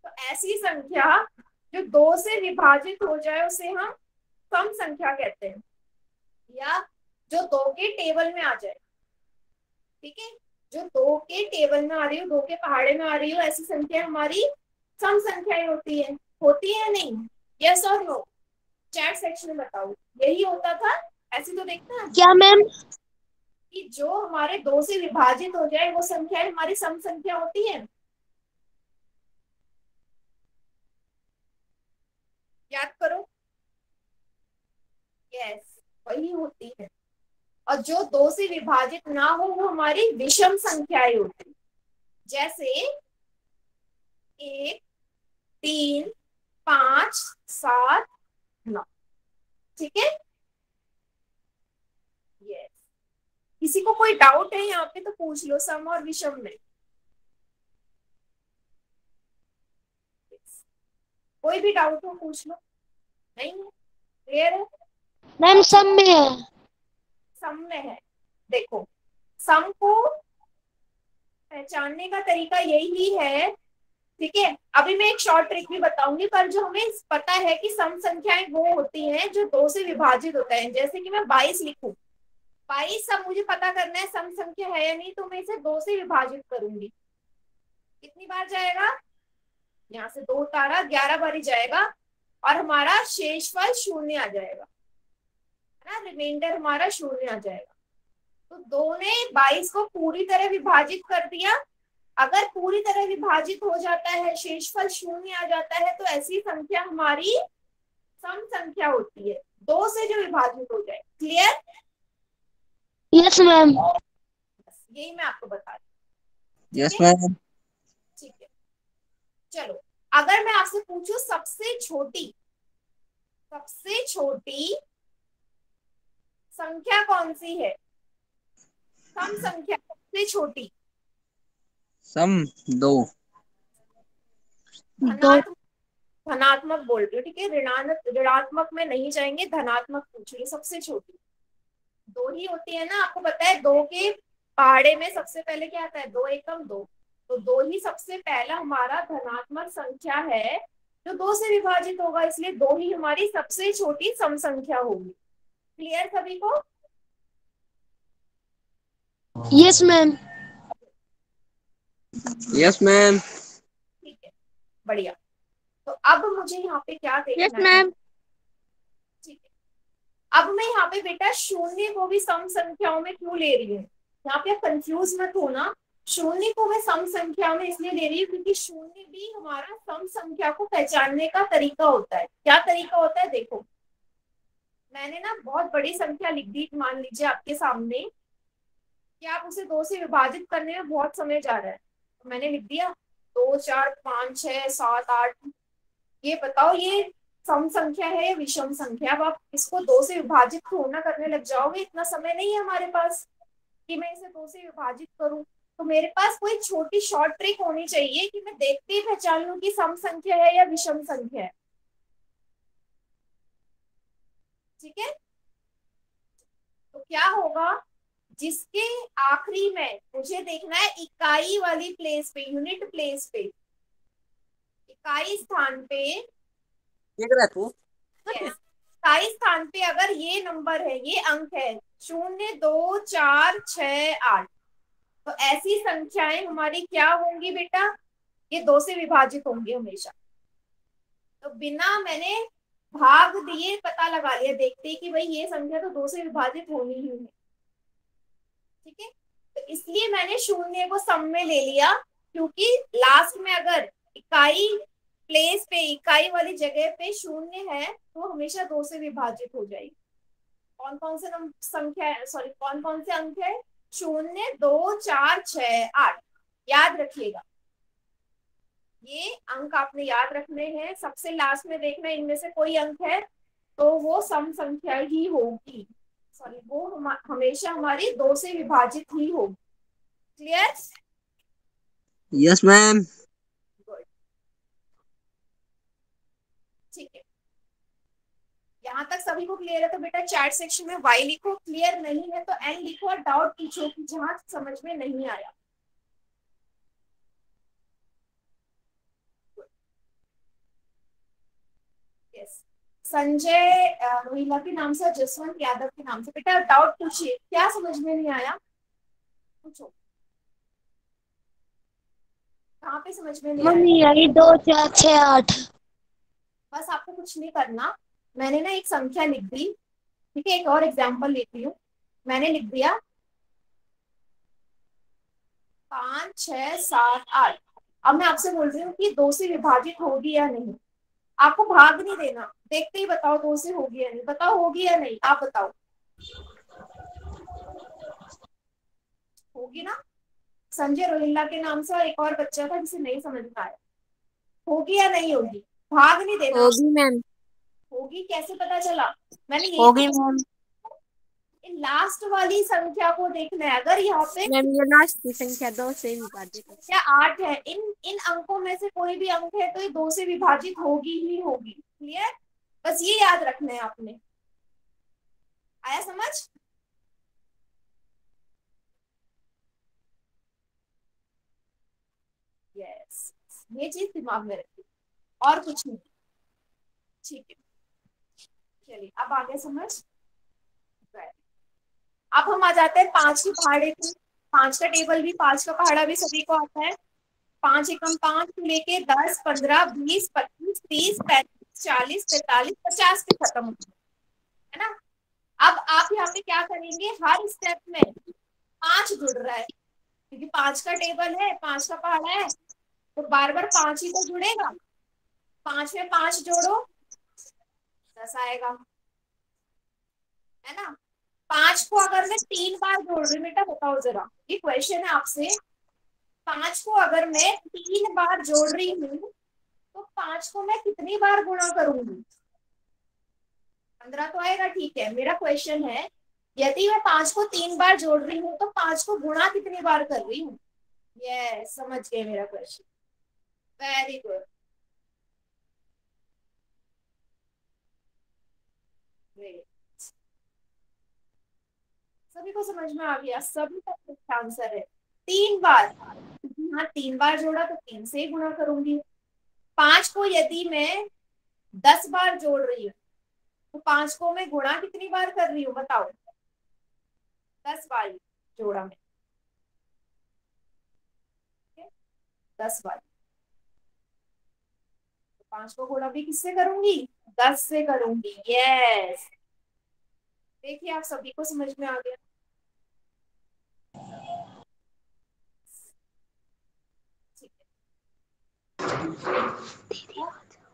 तो ऐसी संख्या जो 2 से विभाजित हो जाए उसे हम सम संख्या कहते हैं, या जो 2 के टेबल में आ जाए। ठीक है जो 2 के टेबल में आ रही हो, 2 के पहाड़े में आ रही हो, ऐसी संख्या हमारी सम संख्याएं होती है या नहीं? यस और नो चैट सेक्शन में बताओ। यही होता था ऐसे तो देखना क्या मैम? कि जो हमारे 2 से विभाजित हो जाए वो संख्या हमारी सम संख्या होती है। याद करो। यस वही होती है। और जो 2 से विभाजित ना हो वो हमारी विषम संख्याएं होती, जैसे 1 3 5 7 9। ठीक है यस किसी को कोई डाउट है यहाँ पे तो पूछ लो सम और विषम में। कोई भी डाउट हो पूछ लो। नहीं क्लियर है? मैम सम में है। सम में है। देखो सम को पहचानने का तरीका यही है। ठीक है अभी मैं एक शॉर्ट ट्रिक भी बताऊंगी, पर जो हमें पता है कि सम संख्याएं वो होती हैं जो 2 से विभाजित होता है। जैसे कि मैं 22 लिखूं, 22 अब मुझे पता करना है सम संख्या है या नहीं, तो मैं इसे 2 से विभाजित करूंगी। कितनी बार जाएगा? यहाँ से 2 उतारा 11 बार ही जाएगा और हमारा शेषफल 0 आ जाएगा, है ना। रिमाइंडर हमारा 0 आ जाएगा। तो 2 ने 22 को पूरी तरह विभाजित कर दिया। अगर पूरी तरह विभाजित हो जाता है, शेषफल 0 आ जाता है, तो ऐसी संख्या हमारी सम संख्या होती है, 2 से जो विभाजित हो जाए। क्लियर? Yes ma'am. यही मैं आपको बता रही यस मैम। ठीक है। चलो, अगर मैं आपसे पूछूं सबसे छोटी संख्या कौन सी है? सम संख्या सबसे छोटी। सम 2। धनात्मक बोल रही हूँ, ठीक है, ऋणात्मक में नहीं जाएंगे, धनात्मक पूछ रही, सबसे छोटी 2 ही होती है ना। आपको पता है 2 के पहाड़े में सबसे पहले क्या आता है? 2 एकम 2, तो 2 ही सबसे पहला हमारा धनात्मक संख्या है जो 2 से विभाजित होगा, इसलिए 2 ही हमारी सबसे छोटी सम संख्या होगी। क्लियर सभी को? Yes ma'am. Yes ma'am. ठीक है, बढ़िया। तो अब मुझे यहाँ पे क्या देखना यस है? मैम। ठीक है, अब मैं यहाँ पे बेटा 0 को भी सम संख्याओं में क्यों ले रही हूँ? यहाँ पे कंफ्यूज मत होना। 0 को मैं सम संख्या में इसलिए ले रही हूँ क्योंकि 0 भी हमारा सम संख्या को पहचानने का तरीका होता है। क्या तरीका होता है? देखो, मैंने ना बहुत बड़ी संख्या लिख दी, मान लीजिए आपके सामने कि आप उसे 2 से विभाजित करने में बहुत समय जा रहा है, तो मैंने लिख दिया 2 4 5 6 7 8। ये बताओ ये सम संख्या है या विषम संख्या? अब आप इसको 2 से विभाजित थोड़ा करने लग जाओगे, इतना समय नहीं है हमारे पास कि मैं इसे 2 से विभाजित करूं। तो मेरे पास कोई छोटी शॉर्ट ट्रिक होनी चाहिए कि मैं देखते ही पहचान लूं कि सम संख्या है या विषम संख्या है। ठीक है, तो क्या होगा? जिसके आखिरी में मुझे देखना है इकाई वाली प्लेस पे, यूनिट प्लेस पे, इकाई स्थान पे, इकाई स्थान पे अगर ये नंबर है, ये अंक है 0 2 4 6 8, तो ऐसी संख्याएं हमारी क्या होंगी बेटा? ये 2 से विभाजित होंगी हमेशा। तो बिना मैंने भाग दिए पता लगा लिया देखते ही कि भाई ये संख्या तो 2 से विभाजित होनी ही है। ठीक है, तो इसलिए मैंने 0 को सम में ले लिया, क्योंकि लास्ट में अगर इकाई प्लेस पे, इकाई वाली जगह पे 0 है तो हमेशा 2 से विभाजित हो जाएगी। कौन कौन से संख्या, सॉरी कौन कौन से अंक है? 0 2 4 6 8। याद रखिएगा, ये अंक आपने याद रखने हैं। सबसे लास्ट में देखना इनमें से कोई अंक है तो वो सम संख्या ही होगी, सॉरी वो हमेशा हमारी 2 से विभाजित ही होगी। क्लियर? Yes ma'am. गुड, ठीक है, यहाँ तक सभी को क्लियर है? तो बेटा चैट सेक्शन में वाई लिखो, क्लियर नहीं है तो एन लिखो और डाउट पूछो कि जहां समझ में नहीं आया। यस, संजय रोहिला के नाम से, जसवंत यादव के नाम से। बेटा डाउट पूछिए, क्या समझ में नहीं आया? पूछो, कहाँ पे समझ में नहीं आया? मम्मी आई 2 4 6 8। बस आपको कुछ नहीं करना, मैंने ना एक संख्या लिख दी, ठीक है, एक और एग्जांपल लेती हूँ। मैंने लिख दिया 5 6 7 8। अब मैं आपसे बोल रही हूँ कि 2 से विभाजित होगी या नहीं। आपको भाग नहीं देना, देखते ही बताओ 2 से होगी या नहीं। बताओ होगी या नहीं, आप बताओ। होगी ना? संजय रोहिल्ला के नाम से और एक और बच्चा था जिसे नहीं समझ में आया। होगी या नहीं होगी? भाग नहीं देना। होगी मैम। होगी कैसे पता चला? मैंने यही होगी मैम। लास्ट वाली संख्या को देखना है। अगर यहाँ पे मैम ये लास्ट की संख्या 2 से विभाजित है। क्या 8 है, इन अंकों में से कोई भी अंक है तो ये 2 से विभाजित होगी ही होगी। क्लियर? बस ये याद रखना है आपने। आया समझ? यस, ये चीज दिमाग में रखिए और कुछ नहीं। ठीक है, चलिए अब आगे समझ। अब हम आ जाते हैं 5 के पहाड़े पे। 5 का टेबल भी, 5 का पहाड़ा भी सभी को आता है। 5 एकम 5 से लेके 10 15 20 25 30 35 40 45 50 पे खत्म होता है ना। अब आप यहाँ पे क्या करेंगे? हर स्टेप में 5 जुड़ रहा है क्योंकि 5 का टेबल है, 5 का पहाड़ा है, तो बार बार 5 ही तो जुड़ेगा। 5 में 5 जोड़ो 10 आएगा, है ना। 5 को अगर मैं 3 बार जोड़ रही हूँ, बेटा बताओ जरा, ये क्वेश्चन है आपसे। 5 को अगर मैं 3 बार जोड़ रही हूँ तो 5 को मैं कितनी बार गुणा करूंगी? 15 तो आएगा, ठीक है। मेरा क्वेश्चन है, यदि मैं 5 को 3 बार जोड़ रही हूँ तो 5 को गुणा कितनी बार कर रही हूँ? ये समझ गए मेरा क्वेश्चन, वेरी गुड। सभी को समझ में आ गया? सभी का आंसर है 3 बार। हाँ, 3 बार जोड़ा तो 3 से ही गुणा करूंगी। 5 को यदि मैं 10 बार जोड़ रही हूँ तो 5 को मैं गुणा कितनी बार कर रही हूँ बताओ? 10 बार जोड़ा मैं, 10 बार। 5 को गुणा भी किससे करूंगी? 10 से करूंगी। यस, देखिए आप सभी को समझ में आ गया।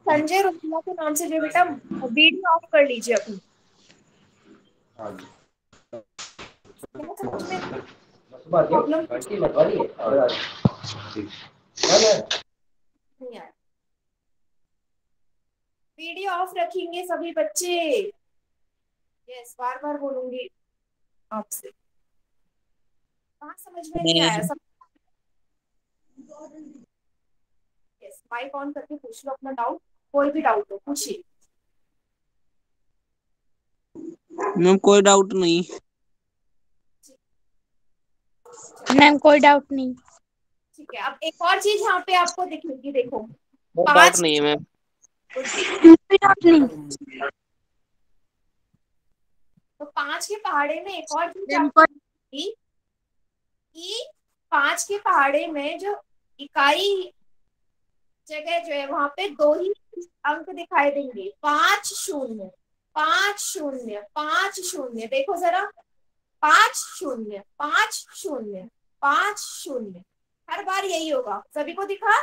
संजय रुपया के नाम से जो बेटा वीडियो ऑफ कर लीजिए अपनी। प्रॉब्लम वीडियो ऑफ रखेंगे सभी बच्चे। यस, बार बार बोलूंगी आपसे। कहाँ समझ में नहीं आया सब? यस, माइक ऑन करके पूछ लो अपना डाउट, कोई भी डाउट हो पूछिए। मैम कोई डाउट नहीं। मैम कोई डाउट नहीं। ठीक है, अब एक और चीज यहाँ पे आपको दिखेगी, देखो। कोई डाउट नहीं है मैम। कोई डाउट नहीं। तो 5 के पहाड़े में एक और चीज मैम आपको दिखेगी कि 5 के पहाड़े में जो इकाई जगह जो है वहां पे 2 ही अंक दिखाई देंगे। 5 0 5 0 5 0। देखो जरा, 5 0 5 0 5 0, हर बार यही होगा। सभी को दिखा?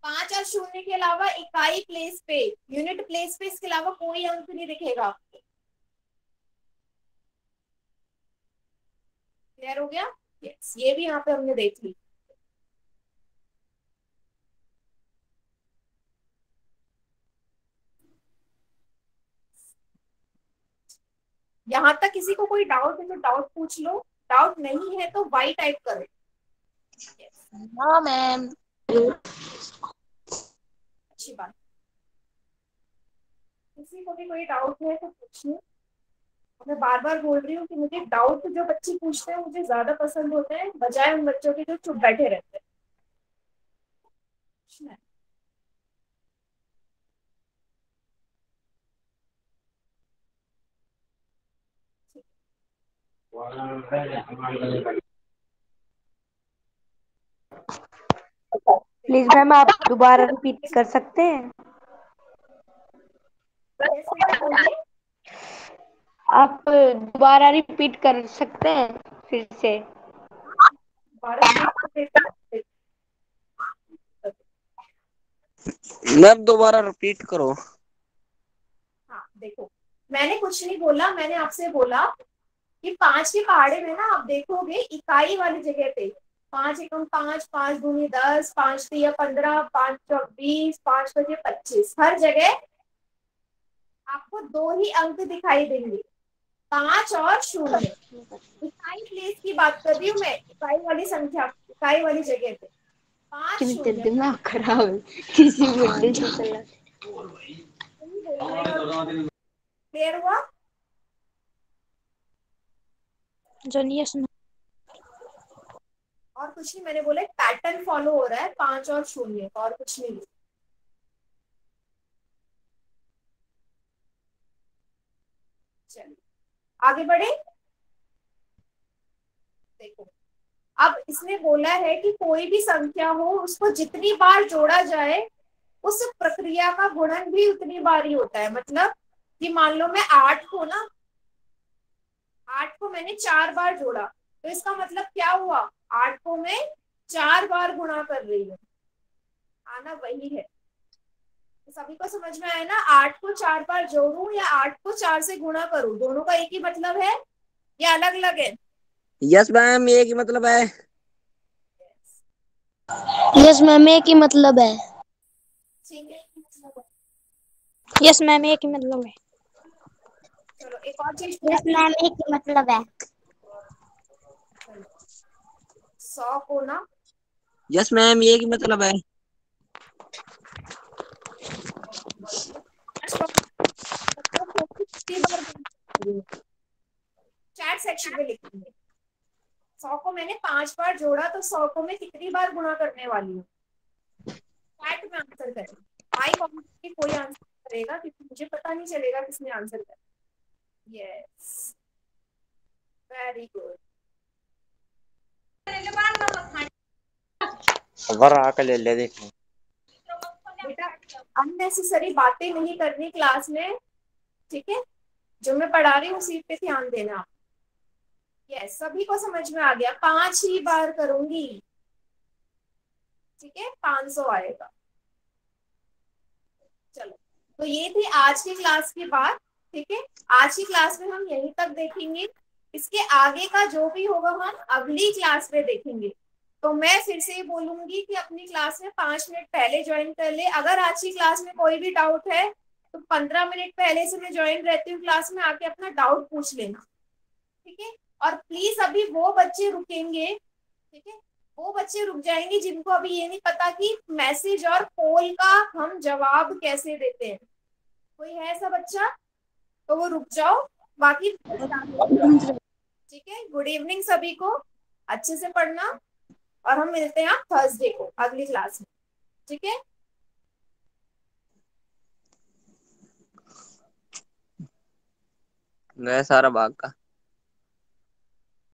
5 और 0 के अलावा इकाई प्लेस पे, यूनिट प्लेस पे इसके अलावा कोई अंक नहीं दिखेगा आपको। क्लियर हो गया? यस, ये भी यहाँ पे हमने देख ली। यहाँ तक किसी को कोई डाउट है तो डाउट पूछ लो, डाउट नहीं है तो वाई टाइप करो। हाँ मैम। अच्छी बात। किसी को भी कोई डाउट है तो पूछिए। मैं बार बार बोल रही हूँ कि मुझे डाउट जो बच्चे पूछते हैं मुझे ज्यादा पसंद होते हैं बजाय उन बच्चों के जो चुप बैठे रहते हैं। प्लीज मैम आप दोबारा रिपीट कर सकते हैं? आप दोबारा रिपीट कर सकते हैं फिर से? मैम दोबारा रिपीट करो। हाँ देखो, मैंने कुछ नहीं बोला, मैंने आपसे बोला कि 5 के पहाड़े में ना आप देखोगे इकाई वाली जगह पे 5 एकम 5, 5 दूनी 10, 5 तिया 15, 5 चौक 20, 5 बजे 25, हर जगह आपको 2 ही अंक दिखाई देंगे, 5 और 0। इकाई प्लेस की बात कर रही हूँ मैं, इकाई वाली संख्या, इकाई वाली जगह पे 5 0। दिमाग खराब है किसी बुढ़े से चला। क्लियर हुआ? और कुछ नहीं, मैंने बोला पैटर्न फॉलो हो रहा है 5 और 0, और कुछ नहीं। चलिए आगे बढ़े। देखो, अब इसने बोला है कि कोई भी संख्या हो उसको जितनी बार जोड़ा जाए उस प्रक्रिया का गुणन भी उतनी बार ही होता है। मतलब कि मान लो मैं 8 को ना 8 को मैंने 4 बार जोड़ा, तो इसका मतलब क्या हुआ, 8 को मैं 4 बार गुणा कर रही हूँ, आना वही है। तो सभी को समझ में आया ना, 8 को 4 बार जोड़ू या 8 को 4 से गुणा करूं, दोनों का एक ही मतलब है या अलग अलग है? यस मैम, एक ही मतलब है। यस मैम, एक ही मतलब है। ठीक है, मतलब है। यस मैम, एक ही मतलब है। चलो एक और चीज यस मैम, एक ही मतलब है। 100 को ना यस मैम, एक ही मतलब है। चैट सेक्शन में लिखेंगे। 100 को मैंने 5 बार जोड़ा, तो 100 को मैं कितनी बार गुणा करने वाली हूँ, चैट में आंसर करें। माई कॉमेंट में कोई आंसर करेगा क्योंकि मुझे पता नहीं चलेगा किसने आंसर करा। Yes, very good. ले ले देखो। बेटा अननेसेसरी बातें नहीं करनी क्लास में, ठीक है? जो मैं पढ़ा रही हूँ उसी पे ध्यान देना। यस, सभी को समझ में आ गया, 5 ही बार करूंगी, ठीक है? 500 आएगा। चलो, तो ये थी आज की क्लास की बात, ठीक है? आज की क्लास में हम यहीं तक देखेंगे, इसके आगे का जो भी होगा हम अगली क्लास में देखेंगे। तो मैं फिर से बोलूंगी कि अपनी क्लास में 5 मिनट पहले ज्वाइन कर ले। अगर आज की क्लास में कोई भी डाउट है तो 15 मिनट पहले से मैं ज्वाइन रहती हूँ क्लास में, आके अपना डाउट पूछ लेना, ठीक है? और प्लीज अभी वो बच्चे रुकेंगे, ठीक है, वो बच्चे रुक जाएंगे जिनको अभी ये नहीं पता कि मैसेज और पोल का हम जवाब कैसे देते हैं। कोई है ऐसा बच्चा? तो वो रुक जाओ, बाकी ठीक है। गुड इवनिंग सभी को, अच्छे से पढ़ना, और हम मिलते हैं थर्सडे को अगली क्लास में, ठीक है? गया सारा भाग का।